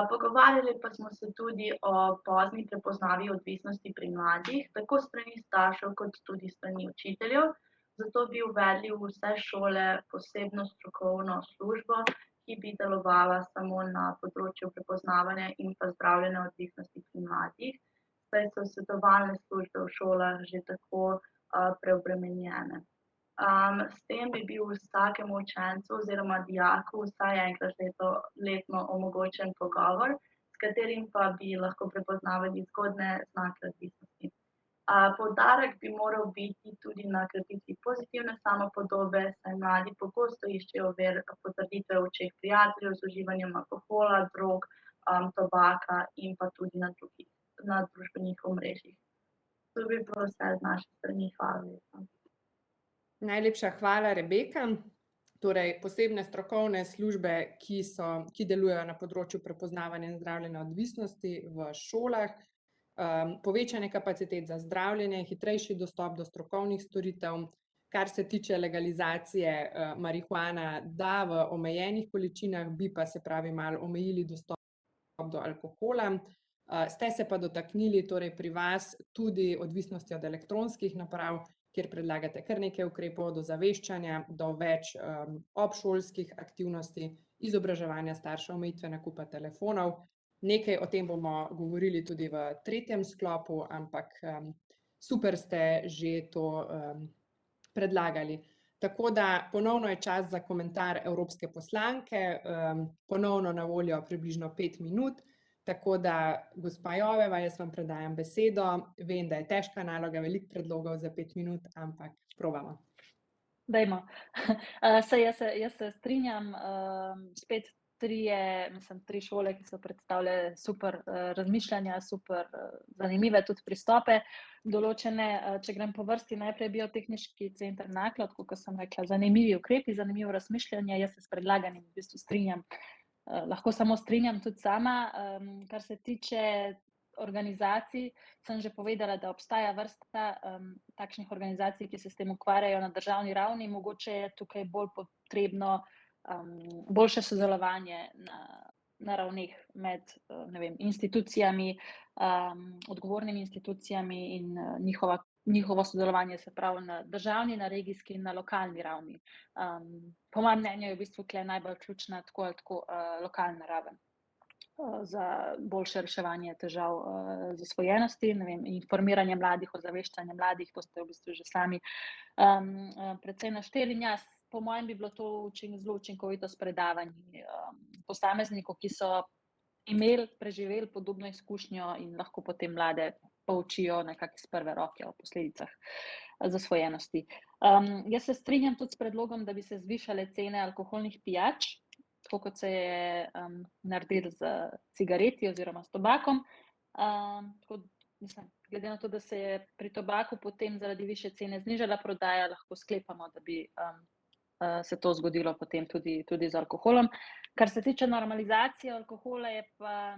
Pogovarjali pa smo se tudi o pozni prepoznavi odvisnosti pri mladih, tako strani staršev kot tudi strani učiteljev, zato bi uvedli v vse šole posebno strokovno službo, ki bi delovala samo na področju prepoznavanja in pa zdravljenja odvisnosti pri mladih, saj so svetovalne službe v šolah že tako preobremenjene. S tem bi bil vsakemu učencu oziroma dijaku vsaj enkrat letno omogočen pogovor, s katerim pa bi lahko prepoznavali zgodnje znake odvisnosti. Poudarek bi moral biti tudi na krepitvi pozitivne samopodobe, saj mladi pogosto iščejo potrditve v očeh prijateljev z uživanjem alkohola, drog, tobaka in pa tudi na družbenih omrežjih. To bi bilo vse z naše strani. Hvala lepa. Najlepša hvala, Rebeka. Torej, posebne strokovne službe, ki delujejo na področju prepoznavanja in zdravljenja odvisnosti v šolah, povečanje kapacitet za zdravljenje, hitrejši dostop do strokovnih storitev, kar se tiče legalizacije marihuana, da v omejenih količinah bi pa se pravi malo omejili dostop do alkohola. Ste se pa dotaknili torej pri vas tudi odvisnosti od elektronskih naprav, kjer predlagate kar nekaj ukrepov do zaveščanja, do več obšolskih aktivnosti, izobraževanja staršev, omejitve nakupa telefonov. Nekaj o tem bomo govorili tudi v 3. sklopu, ampak super ste že to predlagali. Tako da ponovno je čas za komentar evropske poslanke, ponovno na voljo približno 5 minut. Tako da, gospa Joveva, jaz vam predajam besedo. Vem, da je težka naloga, veliko predlogov za 5 minut, ampak probamo. Dajmo. Jaz se strinjam, spet 3 šole, ki so predstavile super razmišljanja, super zanimive tudi pristope določene. Če grem po vrsti, najprej Biotehniški center Naklo, kot sem rekla, zanimivi ukrepi, zanimivo razmišljanje. Jaz se s predlaganim v bistvu strinjam. Lahko samo strinjam tudi sama. Kar se tiče organizacij, sem že povedala, da obstaja vrsta takšnih organizacij, ki se s tem ukvarjajo na državni ravni. Mogoče je tukaj bolj potrebno boljše sodelovanje na ravneh med, ne vem, institucijami, odgovornimi institucijami in njihovo sodelovanje, se pravi na državni, na regijski in na lokalni ravni. Po mojem mnenju je v bistvu tukaj najbolj ključna tako ali tako lokalna raven za boljše reševanje težav zasvojenosti, ne vem, informiranje mladih, ozaveščanje mladih, to ste v bistvu že sami precej našteli. In jaz, po mojem bi bilo to zelo učinkovito s predavanji posameznikov, ki so preživeli podobno izkušnjo in lahko potem mlade poučijo nekako iz prve roke o posledicah zasvojenosti. Jaz se strinjam tudi s predlogom, da bi se zvišale cene alkoholnih pijač, tako kot se je naredilo z cigareti oziroma s tobakom. Tako, mislim, glede na to, da se je pri tobaku potem zaradi višje cene znižala prodaja, lahko sklepamo, da bi se to zgodilo potem tudi z alkoholom. Kar se tiče normalizacije alkohola, je pa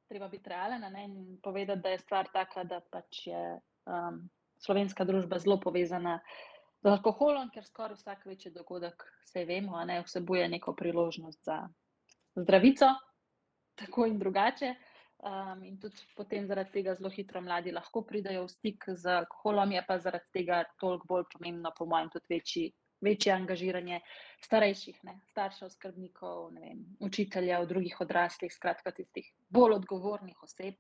treba biti realen in povedati, da je stvar taka, da pač je slovenska družba zelo povezana z alkoholom, ker skoraj vsak večji dogodek, saj vemo, vsebuje neko priložnost za zdravico, tako in drugače. In tudi potem zaradi tega zelo hitro mladi lahko pridejo v stik z alkoholom, je pa zaradi tega toliko bolj pomembno, po mojem, tudi večje angažiranje starejših, staršev, skrbnikov, ne vem, učiteljev, drugih odraslih, skratka tistih bolj odgovornih oseb,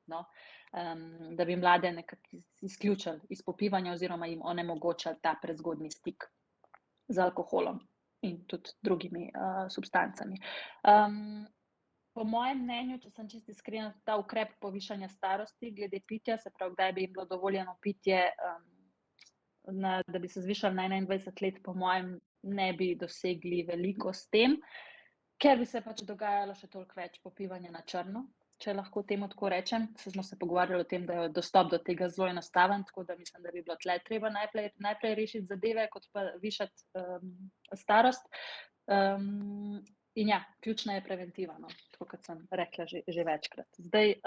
da bi mlade nekako izključili iz popivanja oziroma jim onemogočili ta prezgodnji stik z alkoholom in tudi drugimi substancami. Po mojem mnenju, če sem čisto iskrena, ta ukrep povišanja starosti glede pitja, se pravi, kdaj bi jim bilo dovoljeno pitje, da bi se zvišali na 21 let, po mojem, ne bi dosegli veliko s tem, ker bi se pač dogajalo še toliko več popivanja na črno, če lahko temu tako rečem. Smo se pogovarjali o tem, da je dostop do tega zelo enostaven, tako da mislim, da bi bilo tle treba najprej rešiti zadeve, kot pa višati starost. In ja, ključna je preventiva, tako kot sem rekla že večkrat. Zdaj,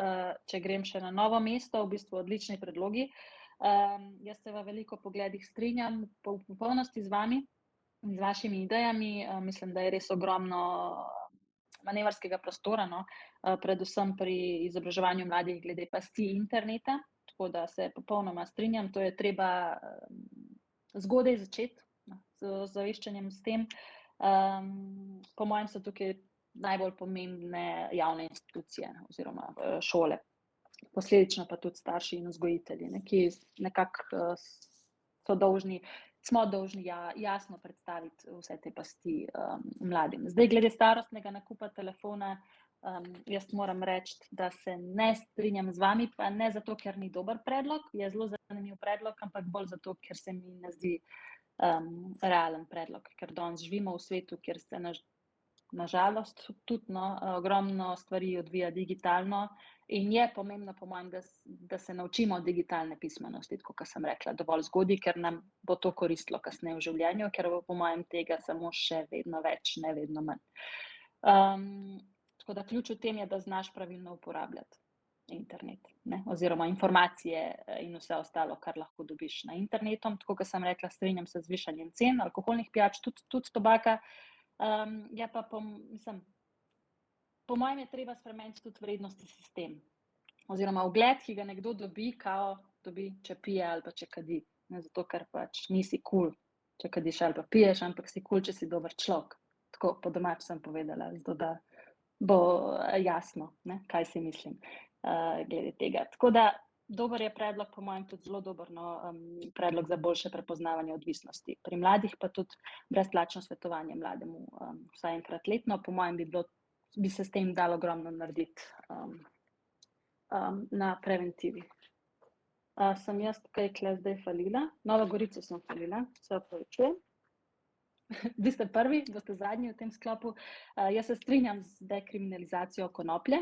če grem še na Novo mesto, v bistvu odlični predlogi. Jaz se v veliko pogledih strinjam v popolnosti z vami in z vašimi idejami. Mislim, da je res ogromno manevrskega prostora, predvsem pri izobraževanju mladih glede pasti interneta, tako da se popolnoma strinjam. To je treba zgodaj začeti z ozaveščanjem s tem. Po mojem so tukaj najbolj pomembne javne institucije oziroma šole. Posledično pa tudi starši in vzgojitelji, ki nekako smo dolžni jasno predstaviti vse te pasti mladim. Zdaj, glede starostnega nakupa telefona, jaz moram reči, da se ne strinjam z vami, pa ne zato, ker ni dober predlog, je zelo zanimiv predlog, ampak bolj zato, ker se mi ne zdi realen predlog, ker danes živimo v svetu, kjer se nažalost tudi ogromno stvari odvija digitalno in je pomembno, po mojem, da se naučimo digitalne pismenosti, tako kot sem rekla, dovolj zgodaj, ker nam bo to koristilo kasneje v življenju, ker bo po mojem tega samo še vedno več, ne vedno manj. Tako da ključ v tem je, da znaš pravilno uporabljati internet, oziroma informacije in vse ostalo, kar lahko dobiš na internetu. Tako kot sem rekla, strinjam se z zvišanjem cen alkoholnih pijač, tudi tobaka. Je pa, po mojem je treba spremeniti tudi vrednostni sistem oziroma ugled, ki ga nekdo dobi, če pije ali pa če kadi. Zato, ker pač nisi kul, če kadiš ali pa piješ, ampak si kul, če si dober človek. Tako po domač sem povedala, zato da bo jasno, kaj si mislim glede tega. Tako da dober je predlog, po mojem tudi zelo dober predlog za boljše prepoznavanje odvisnosti. Pri mladih pa tudi brezplačno svetovanje mlademu vsaj enkrat letno. Po mojem bi se s tem dalo ogromno narediti na preventivi. Sem jaz kaj zdaj falila? Novo Gorico sem falila, se opravičujem. Vi ste prvi, boste zadnji v tem sklopu. Jaz se strinjam z dekriminalizacijo konoplje,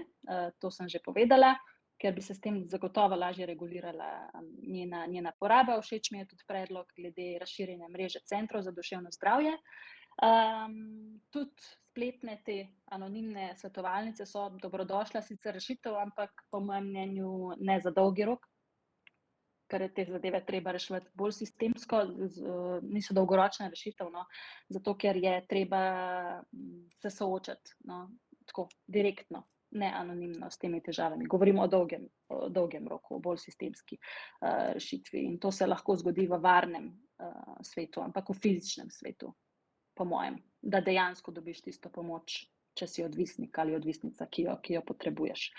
to sem že povedala, ker bi se s tem zagotovo lažje regulirala njena poraba. Všeč mi je tudi predlog glede razširjanja mreže centrov za duševno zdravje. Tudi spletne te anonimne svetovalnice so dobrodošla sicer rešitev, ampak po mojem mnenju ne za dolgi rok, ker je te zadeve treba reševati bolj sistemsko, niso dolgoročna rešitev, no, zato ker je treba se soočati, no, tako direktno, ne anonimno s temi težavami. Govorimo o dolgem roku, o bolj sistemski rešitvi in to se lahko zgodi v varnem svetu, ampak v fizičnem svetu, po mojem, da dejansko dobiš tisto pomoč, če si odvisnik ali odvisnica, ki jo potrebuješ.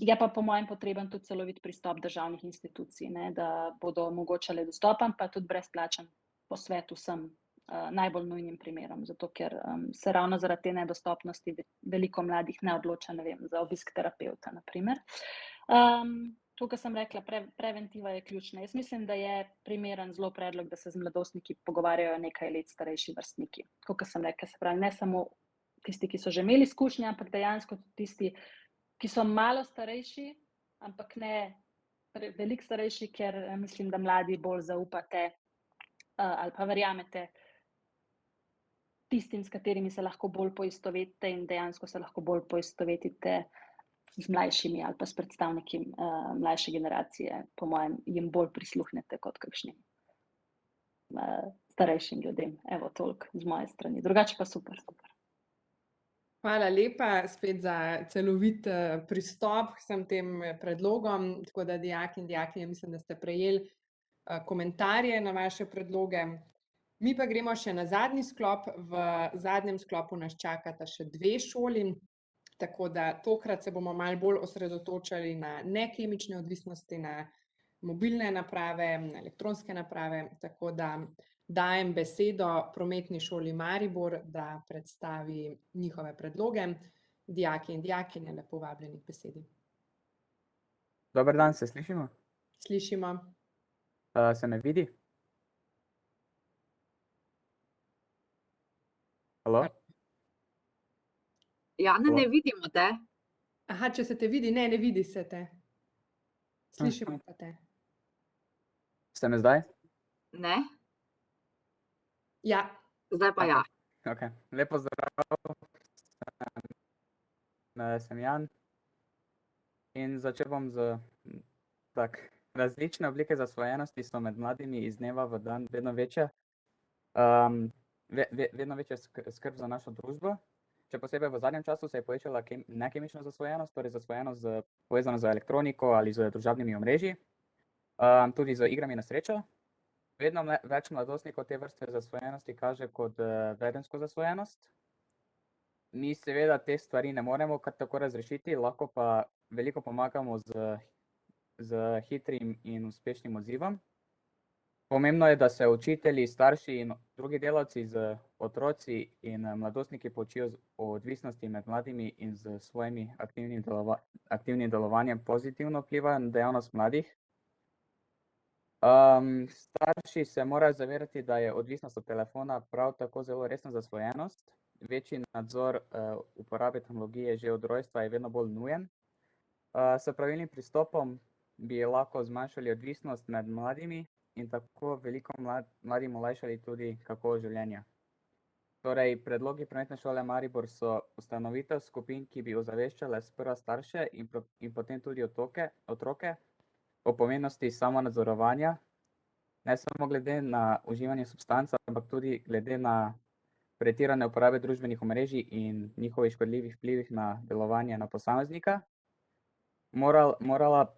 Je pa po mojem potreben tudi celovit pristop državnih institucij, ne, da bodo omogočale dostopen, pa tudi brezplačen posvet vsem najbolj nujnim primerom, zato ker se ravno zaradi te nedostopnosti veliko mladih ne odloča, ne vem, za obisk terapevta, na primer. To, kar sem rekla, preventiva je ključna. Jaz mislim, da je primeren zelo predlog, da se z mladostniki pogovarjajo nekaj let starejši vrstniki. Kot sem rekla, se pravi, ne samo tisti, ki so že imeli izkušnje, ampak dejansko tudi tisti, ki so malo starejši, ampak ne veliko starejši, ker mislim, da mladi bolj zaupate ali pa verjamete tistim, s katerimi se lahko bolj poistovetite in dejansko se lahko bolj poistovetite z mlajšimi ali pa s predstavniki mlajše generacije, po mojem, jim bolj prisluhnete kot kakšnim starejšim ljudem. Evo, toliko z moje strani. Drugače pa super. Hvala lepa spet za celovit pristop k vsem tem predlogom, tako da dijaki in dijakinje mislim, da ste prejeli komentarje na vaše predloge. Mi pa gremo še na zadnji sklop. V zadnjem sklopu nas čakata še 2 šoli, tako da tokrat se bomo malo bolj osredotočali na nekemične odvisnosti, na mobilne naprave, na elektronske naprave, tako da dajem besedo Prometni šoli Maribor, da predstavi njihove predloge. Dijaki in dijakinje, lepo vabljeni k besedi. Dober dan, se slišimo? Slišimo. Se me vidi? Halo? Jana, ne vidimo te. Aha, če se te vidi, ne vidi se te. Slišimo pa te. Ste me zdaj? Ne, Ja. zdaj pa ja. Ok, lepo zdrav, sem Jan in začel bom z različne oblike zasvojenosti so med mladimi iz dneva v dan vedno večje. Vedno večja skrb za našo družbo. Še posebej v zadnjem času se je povečala nekemična zasvojenost, torej zasvojenost povezana z elektroniko ali z družabnimi omrežji, tudi z igrami na srečo. Vedno več mladostnikov te vrste zasvojenosti kaže kot vedenjsko zasvojenost. Mi seveda te stvari ne moremo kar tako razrešiti, lahko pa veliko pomagamo z hitrim in uspešnim odzivom. Pomembno je, da se učitelji, starši in drugi delavci z otroci in mladostniki poučijo o odvisnosti med mladimi in s svojimi aktivnim delovanjem pozitivno vplivajo na dejavnost mladih. Starši se morajo zavedati, da je odvisnost od telefona prav tako zelo resna zasvojenost. Večji nadzor uporabe tehnologije že od rojstva je vedno bolj nujen. S pravilnim pristopom bi lahko zmanjšali odvisnost med mladimi in tako veliko mladim olajšali tudi kakovost življenja. Torej, predlogi Prometne šole Maribor so ustanovitev skupin, ki bi ozaveščale sprva starše in potem tudi otroke o pomembnosti samonadzorovanja, ne samo glede na uživanje substanc, ampak tudi glede na pretirane uporabe družbenih omrežij in njihovih škodljivih vplivih na delovanje na posameznika. Morala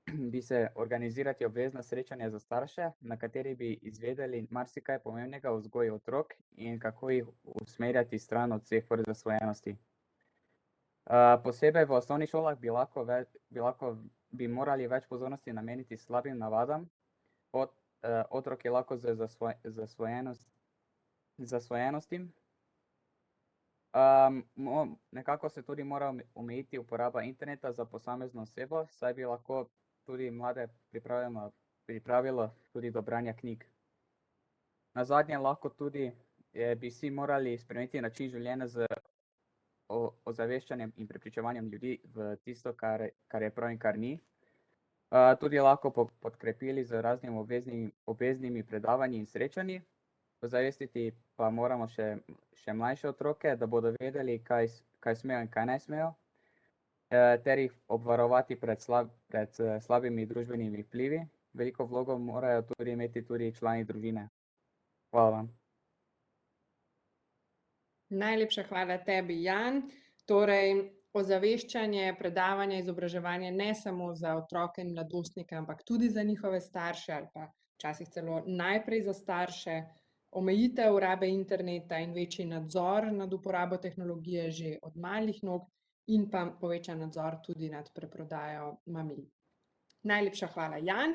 bi se organizirati obvezna srečanja za starše, na kateri bi izvedeli marsikaj pomembnega o vzgoji otrok in kako jih usmerjati stran od vseh vrst zasvojenosti. Posebej v osnovnih šolah bi morali več pozornosti nameniti slabim navadam. Otrok je lahko z zasvojenostim. Nekako se tudi mora omejiti uporaba interneta za posamezno osebo, saj bi lahko tudi mlade pripravilo tudi do branja knjig. Nazadnje lahko tudi bi si morali spremeniti način življenja z ozaveščanjem in prepričevanjem ljudi v tisto, kar je prav in kar ni. Tudi lahko podkrepili z raznimi obveznimi predavanji in srečanji. Ozavestiti pa moramo še mlajše otroke, da bodo vedeli, kaj smejo in kaj ne smejo. ter jih obvarovati pred slabimi družbenimi vplivi. Veliko vlogo morajo tudi imeti tudi člani družine. Hvala vam. Najlepša hvala tebi, Jan. Torej, ozaveščanje, predavanje, izobraževanje ne samo za otroke in mladostnike, ampak tudi za njihove starše ali pa včasih celo najprej za starše, omejitev rabe interneta in večji nadzor nad uporabo tehnologije že od malih nog in pa povečan nadzor tudi nad preprodajo mamil. Najlepša hvala, Jan.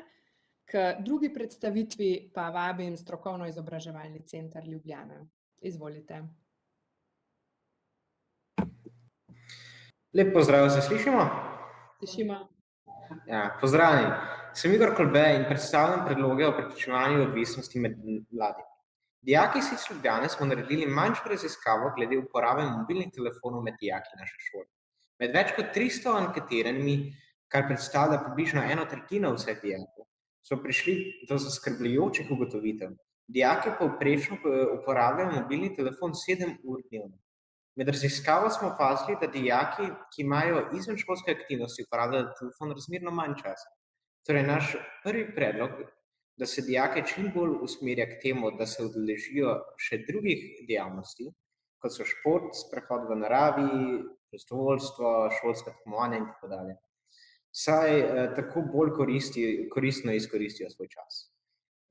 K drugi predstavitvi pa vabim Strokovno-izobraževalni center Ljubljana. Izvolite. Lep pozdrav, se slišimo? Slišimo. Ja, pozdravljeni. Sem Igor Kolbe in predstavljam predloge o preprečevanju odvisnosti med mladimi. Dijaki iz Ljubljane smo naredili manjšo raziskavo glede uporabe mobilnih telefonov med dijaki naše šole. Med več kot 300 anketiranimi, kar predstavlja približno 1/3 vseh dijakov, so prišli do zaskrbljujočih ugotovitev. Dijaki povprečno uporabljajo mobilni telefon 7 ur dnevno. Med raziskavo smo opazili, da dijaki, ki imajo izvenšolske aktivnosti, uporabljajo telefon razmerno manj časa. Torej, naš prvi predlog, da se dijake čim bolj usmerja k temu, da se udeležijo še drugih dejavnosti, kot so šport, sprehod v naravi, prostovoljstvo, šolska tekmovanja in tako dalje. Saj tako bolj koristno izkoristijo svoj čas.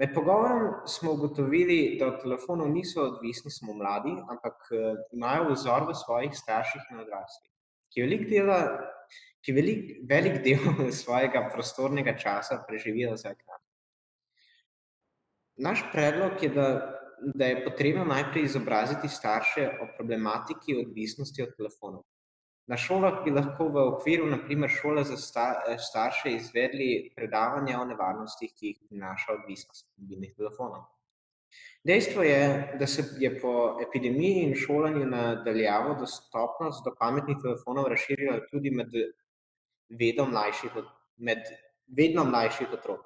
Med pogovorom smo ugotovili, da od telefonov niso odvisni samo mladi, ampak imajo vzor v svojih starših in odraslih, ki velik del svojega prostornega časa preživijo za ekran. Naš predlog je, da je potrebno najprej izobraziti starše o problematiki odvisnosti od telefonov. Na šolah bi lahko v okviru, na primer, šole za starše izvedli predavanja o nevarnostih, ki jih prinaša odvisnost od mobilnih telefonov. Dejstvo je, da se je po epidemiji in šolanju na daljavo dostopnost do pametnih telefonov razširila tudi med vedno mlajših otrok.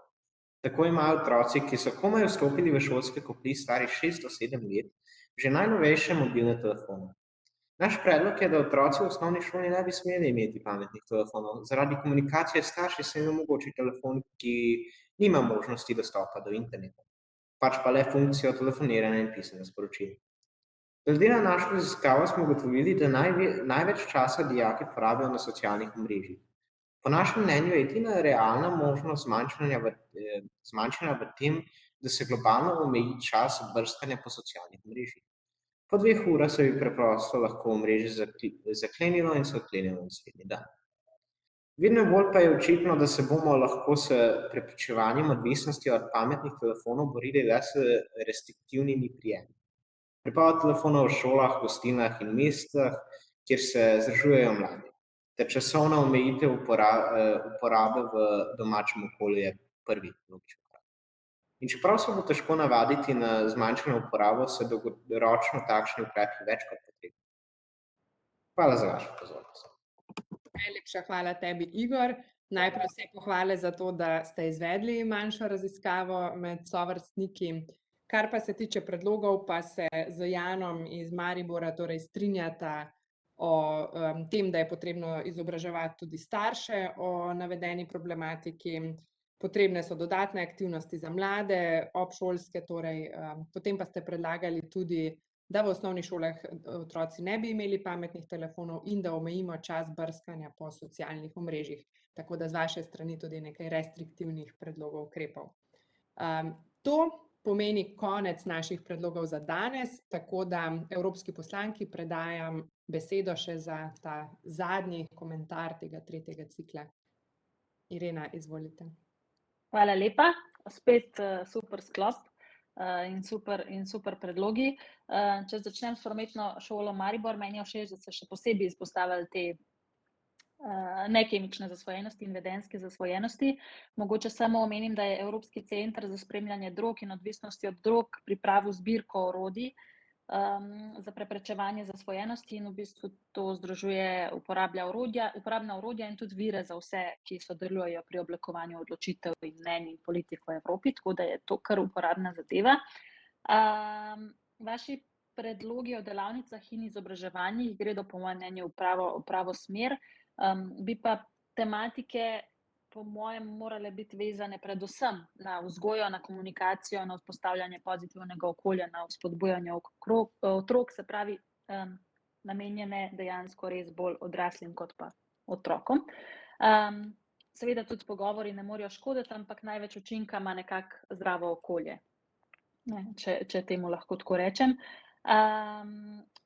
Tako imajo otroci, ki so komaj vstopili v šolske klopi, stari 6 do 7 let, že najnovejše mobilne telefone. Naš predlog je, da otroci v osnovni šoli ne bi smeli imeti pametnih telefonov. Zaradi komunikacije s starši se jim omogoči telefon, ki nima možnosti dostopa do interneta, pač pa le funkcijo telefoniranja in pisanja sporočil. Glede na našo raziskavo smo ugotovili, da največ časa dijaki porabijo na socialnih omrežjih. Po našem mnenju je edina realna možnost zmanjšanja v tem, da se globalno omeji čas brskanja po socialnih omrežjih. Po 2 urah se bi preprosto lahko omrežje zaklenilo in se odklenilo naslednji dan. Vedno bolj pa je očitno, da se bomo lahko s preprečevanjem odvisnosti od pametnih telefonov borili le s restriktivnimi prijemi. Prepoved telefonov v šolah, gostilnah in mestah, kjer se združujejo mladi, ter časovna omejitev uporabe v domačem okolju je prvi logičen. In čeprav se bo težko navaditi na zmanjšano uporabo, so dolgoročno takšni ukrepi več kot potrebni. Hvala za vašo pozornost. Najlepša hvala tebi, Igor. Najprej vse pohvale za to, da ste izvedli manjšo raziskavo med sovrstniki. Kar pa se tiče predlogov, pa se z Janom iz Maribora torej strinjata o tem, da je potrebno izobraževati tudi starše o navedeni problematiki. Potrebne so dodatne aktivnosti za mlade, obšolske, torej, potem pa ste predlagali tudi, da v osnovnih šolah otroci ne bi imeli pametnih telefonov in da omejimo čas brskanja po socialnih omrežjih. Tako da z vaše strani tudi nekaj restriktivnih predlogov ukrepov. To pomeni konec naših predlogov za danes, tako da evropski poslanki predajam besedo še za ta zadnji komentar tega 3. cikla. Irena, izvolite. Hvala lepa, spet super sklop in super predlogi. Če začnem s prometno šolo Maribor, meni je všeč, da ste še posebej izpostavili te nekemične zasvojenosti in vedenjske zasvojenosti. Mogoče samo omenim, da je Evropski center za spremljanje drog in odvisnosti od drog pripravil zbirko orodij za preprečevanje zasvojenosti in v bistvu to združuje uporabna orodja in tudi vire za vse, ki sodelujejo pri oblikovanju odločitev in mnenj in politik v Evropi, tako da je to kar uporabna zadeva. Vaši predlogi o delavnicah in izobraževanjih gredo po mojem mnenju v pravo smer. Bi pa tematike po mojem morale biti vezane predvsem na vzgojo, na komunikacijo, na vzpostavljanje pozitivnega okolja, na vzpodbujanje otrok, se pravi, namenjene dejansko res bolj odraslim kot pa otrokom. Seveda tudi pogovori ne morejo škoditi, ampak največ učinka ima nekako zdravo okolje, ne, če temu lahko tako rečem.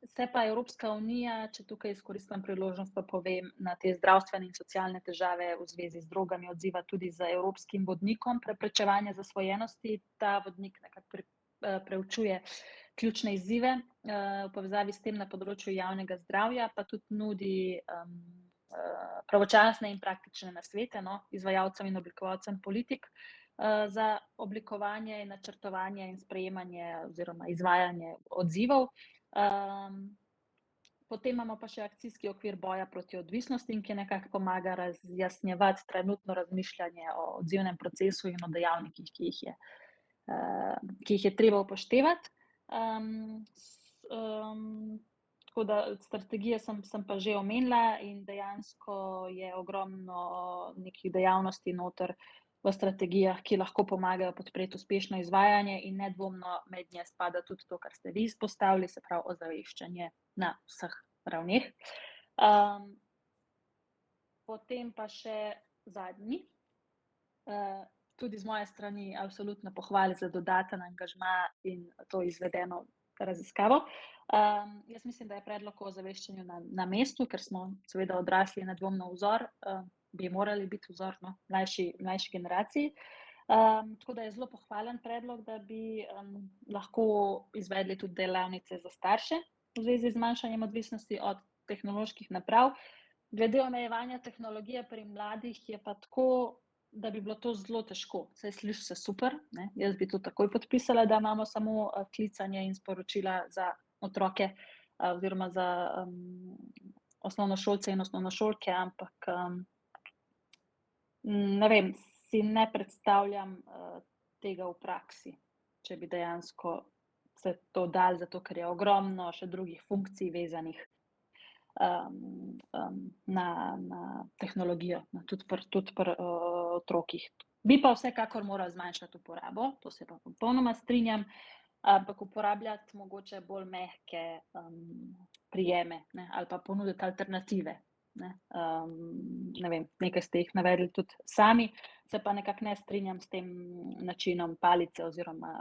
Se pa Evropska unija, če tukaj izkoristim priložnost, pa povem, na te zdravstvene in socialne težave v zvezi z drogami odziva tudi z evropskim vodnikom preprečevanja zasvojenosti. Ta vodnik nekako preučuje ključne izzive v povezavi s tem na področju javnega zdravja, pa tudi nudi pravočasne in praktične nasvete, no, izvajalcem in oblikovalcem politik za oblikovanje, načrtovanje in sprejemanje oziroma izvajanje odzivov. Potem imamo pa še akcijski okvir boja proti odvisnostim, ki nekako pomaga razjasnjevati trenutno razmišljanje o odzivnem procesu in o dejavnikih, ki jih je treba upoštevati. Tako da strategije sem pa že omenila in dejansko je ogromno nekih dejavnosti noter v strategijah, ki lahko pomagajo podpreti uspešno izvajanje in nedvomno med nje spada tudi to, kar ste vi izpostavili, se pravi ozaveščanje na vseh ravneh. Potem pa še zadnji, tudi z moje strani absolutno pohvale za dodaten angažma in to izvedeno raziskavo. Jaz mislim, da je predlog o ozaveščanju na mestu, ker smo seveda odrasli nedvomno vzor, bi morali biti vzor, no, mlajši generaciji. Tako da je zelo pohvalen predlog, da bi lahko izvedli tudi delavnice za starše v zvezi z zmanjšanjem odvisnosti od tehnoloških naprav. Glede omejevanja tehnologije pri mladih je pa tako, da bi bilo to zelo težko. Saj sliši se super, ne? Jaz bi to takoj podpisala, da imamo samo klicanje in sporočila za otroke oziroma za osnovnošolce in osnovnošolke, ampak ne vem, si ne predstavljam tega v praksi, če bi dejansko se to dalo, zato ker je ogromno še drugih funkcij vezanih na tehnologijo, tudi pri otrokih. Bi pa vsekakor moral zmanjšati uporabo, to se pa popolnoma strinjam, ampak uporabljati mogoče bolj mehke prijeme, ne, ali pa ponuditi alternative. Ne vem, nekaj ste jih navedli tudi sami, se pa nekako ne strinjam s tem načinom palice oziroma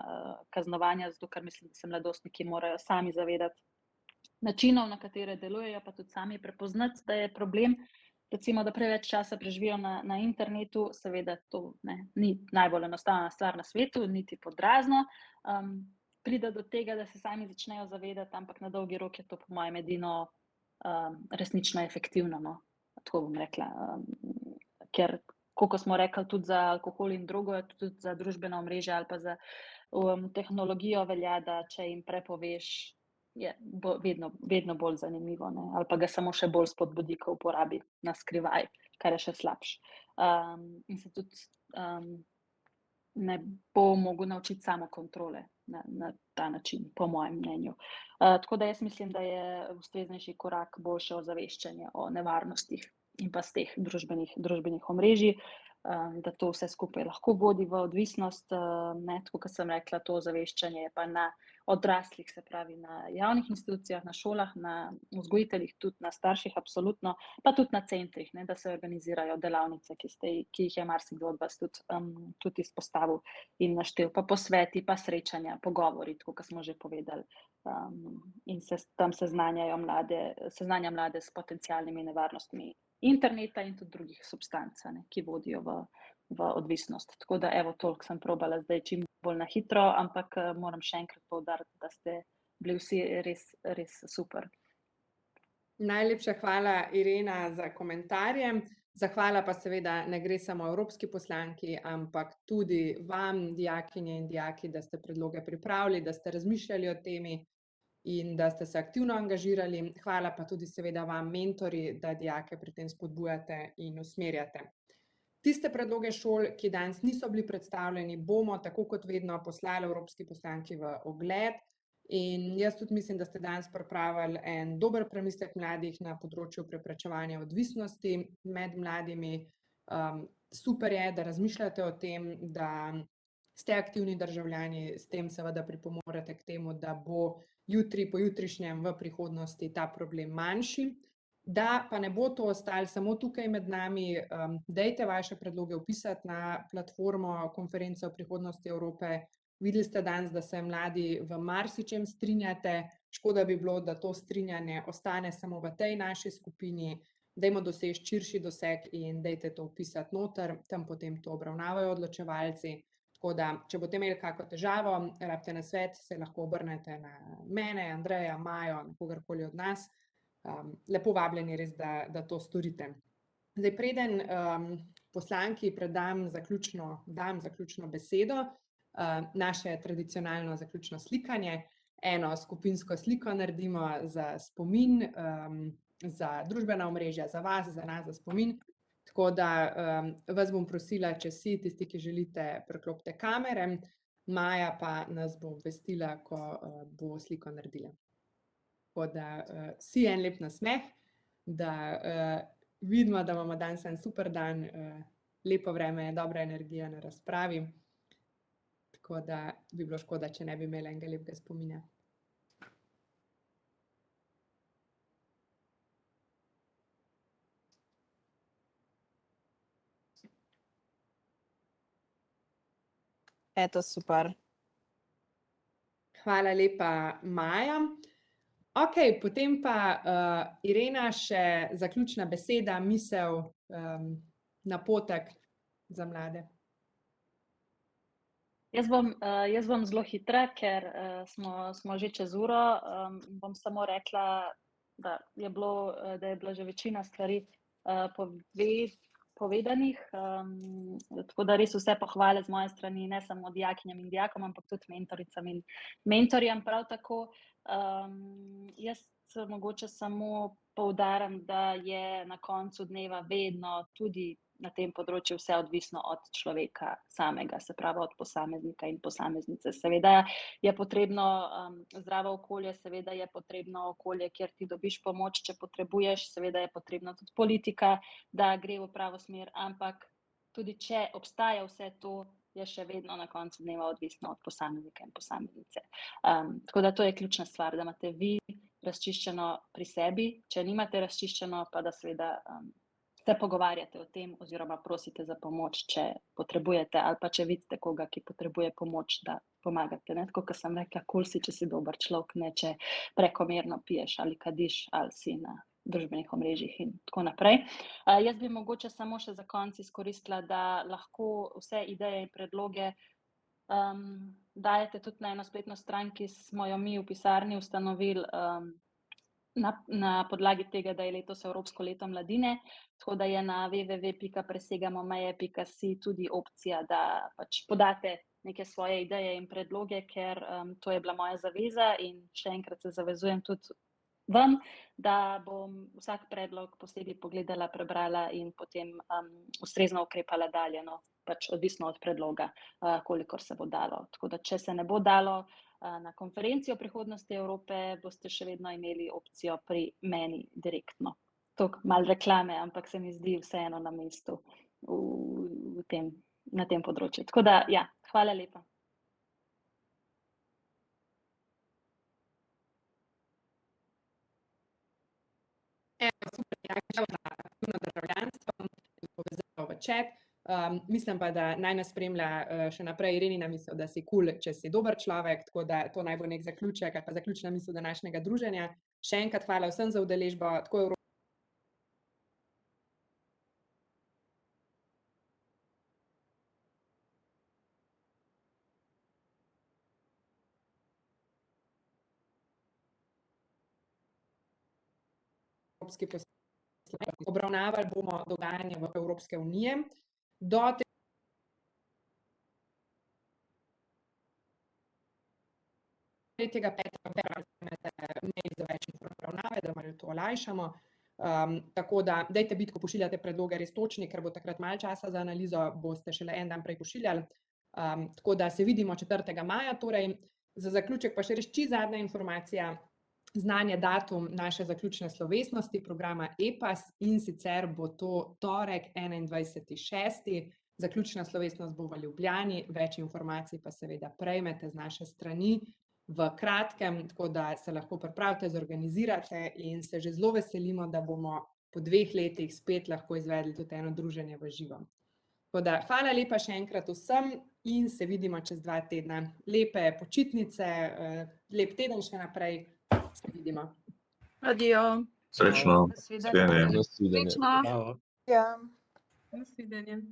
kaznovanja, zato ker mislim, da se mladostniki morajo sami zavedati načinov, na katere delujejo, pa tudi sami prepoznati, da je problem. Recimo, da preveč časa preživijo na internetu, seveda to ni najbolj enostavna stvar na svetu, niti podrazno. Pride do tega, da se sami začnejo zavedati, ampak na dolgi rok je to po mojem edino resnično efektivno, no. Tako bom rekla, ker, kot smo rekli, tudi za alkohol in drogo, tudi za družbena omrežja ali pa za tehnologijo velja, da če jim prepoveš, je vedno bolj zanimivo, ne, ali pa ga samo še bolj spodbudi k uporabi na skrivaj, kar je še slabše. In se tudi ne bo mogel naučiti samokontrole na ta način, po mojem mnenju. Tako da jaz mislim, da je ustreznejši korak boljše ozaveščanje o nevarnostih in pa z teh družbenih omrežij, da to vse skupaj lahko vodi v odvisnost, ne, tako kot sem rekla, to ozaveščanje je pa na odraslih, se pravi na javnih institucijah, na šolah, na vzgojiteljih, tudi na starših, absolutno, pa tudi na centrih, ne, da se organizirajo delavnice, ki jih je marsikdo od vas tudi izpostavil in naštel, pa posveti, pa srečanja, pogovori, tako kot smo že povedali, in tam seznanja mlade s potencialnimi nevarnostmi interneta in tudi drugih substanc, ne, ki vodijo v odvisnost. Tako da evo, toliko sem probala zdaj čim bolj na hitro, ampak moram še enkrat poudariti, da ste bili vsi res super. Najlepša hvala, Irena, za komentarje. Zahvala pa seveda ne gre samo evropski poslanki, ampak tudi vam, dijakinje in dijaki, da ste predloge pripravili, da ste razmišljali o temi in da ste se aktivno angažirali. Hvala pa tudi seveda vam, mentorji, da dijake pri tem spodbujate in usmerjate. Tiste predloge šol, ki danes niso bili predstavljeni, bomo tako kot vedno poslali evropski poslanki v ogled In jaz tudi mislim, da ste danes pripravili en dober premislek mladih na področju preprečevanja odvisnosti med mladimi. Super je, da razmišljate o tem, da ste aktivni državljani, s tem seveda pripomorete k temu, da bo jutri, pojutrišnjem, v prihodnosti ta problem manjši. Da pa ne bo to ostalo samo tukaj med nami, dajte vaše predloge vpisati na platformo konference o prihodnosti Evrope. Videli ste danes, da se mladi v marsičem strinjate, škoda bi bilo, da to strinjanje ostane samo v tej naši skupini. Dajmo doseči širši doseg in dajte to vpisati noter, tam potem to obravnavajo odločevalci. Tako da, če boste imeli kakšno težavo, rabite nasvet, se lahko obrnete na mene, Andreja, Majo, na kogarkoli od nas. Lepo vabljeni res, da to storite. Zdaj, preden poslanki dam zaključno besedo, naše tradicionalno zaključno slikanje, eno skupinsko sliko naredimo za spomin, za družbena omrežja, za vas, za nas, za spomin. Tako da vas bom prosila, če si tisti, ki želite, priklopite kamere, Maja pa nas bo obvestila, ko bo sliko naredila. Tako da si en lep nasmeh, da vidimo, da imamo danes en super dan, lepo vreme, dobra energija na razpravi. Tako da bi bilo škoda, če ne bi imeli enega lepega spominja. Eto, super. Hvala lepa, Maja. Okej, potem pa Irena, še zaključna beseda, misel, napotek za mlade. Jaz bom zelo hitra, ker smo že čez uro. Bom samo rekla, da je bila že večina stvari povedanih, tako da res vse pohvale z moje strani, ne samo dijakinjam in dijakom, ampak tudi mentoricam in mentorjem prav tako. Jaz mogoče samo poudarim, da je na koncu dneva vedno tudi na tem področju vse odvisno od človeka samega, se pravi od posameznika in posameznice. Seveda je potrebno zdravo okolje, seveda je potrebno okolje, kjer ti dobiš pomoč, če potrebuješ, seveda je potrebna tudi politika, da gre v pravo smer, ampak tudi če obstaja vse to, je še vedno na koncu dneva odvisno od posameznika in posameznice. Tako da to je ključna stvar, da imate vi razčiščeno pri sebi, če nimate razčiščeno, pa da seveda se pogovarjate o tem oziroma prosite za pomoč, če potrebujete, ali pa če vidite koga, ki potrebuje pomoč, da pomagate. Tako kot sem rekla, kul si, če si dober človek, ne če prekomerno piješ ali kadiš ali si na družbenih omrežjih in tako naprej. Jaz bi mogoče samo še za konec izkoristila, da lahko vse ideje in predloge dajete tudi na eno spletno stran, ki smo jo mi v pisarni ustanovili na podlagi tega, da je letos Evropsko leto mladine, tako da je na www.presegamomeje.si tudi opcija, da pač podate neke svoje ideje in predloge, ker to je bila moja zaveza in še enkrat se zavezujem tudi vam, da bom vsak predlog posebej pogledala, prebrala in potem ustrezno ukrepala dalje, pač odvisno od predloga, kolikor se bo dalo. Tako da, če se ne bo dalo na konferenci o prihodnosti Evrope, boste še vedno imeli opcijo pri meni direktno. Toliko malo reklame, ampak se mi zdi vseeno na mestu na tem področju. Tako da, ja, hvala lepa. Super, aktivno državljanstvo, povezavo v chat. Mislim pa, da naj nas spremlja še naprej Irenina misel, da si kul, če si dober človek, tako da to naj bo nek zaključek ali pa zaključna misel današnjega druženja. Še enkrat hvala vsem za udeležbo, tako evropski poslanci. Obravnavali bomo dogajanje v Evropske unije. Do 3.5. mail za več obravnave, da malo to olajšamo. Tako da, dajte biti, ko pošiljate predloge, res točni, ker bo takrat malo časa za analizo, boste šele en dan prej pošiljali. Tako da se vidimo 4. maja, torej Za zaključek pa še res zadnja informacija. Znan je datum naše zaključne slovesnosti programa EPAS in sicer bo to torek 21.6. Zaključna slovesnost bo v Ljubljani, več informacij pa seveda prejmete z naše strani v kratkem, tako da se lahko pripravite, zorganizirate in se že zelo veselimo, da bomo po 2 letih spet lahko izvedli tudi eno druženje v živo. Tako da, hvala lepa še enkrat vsem in se vidimo čez 2 tedna. Lepe počitnice, lep teden še naprej, se vidimo. Adijo. Srečno. Nasvidenje. Nasvidenje. Srečno. Bravo. Ja. Nasvidenje.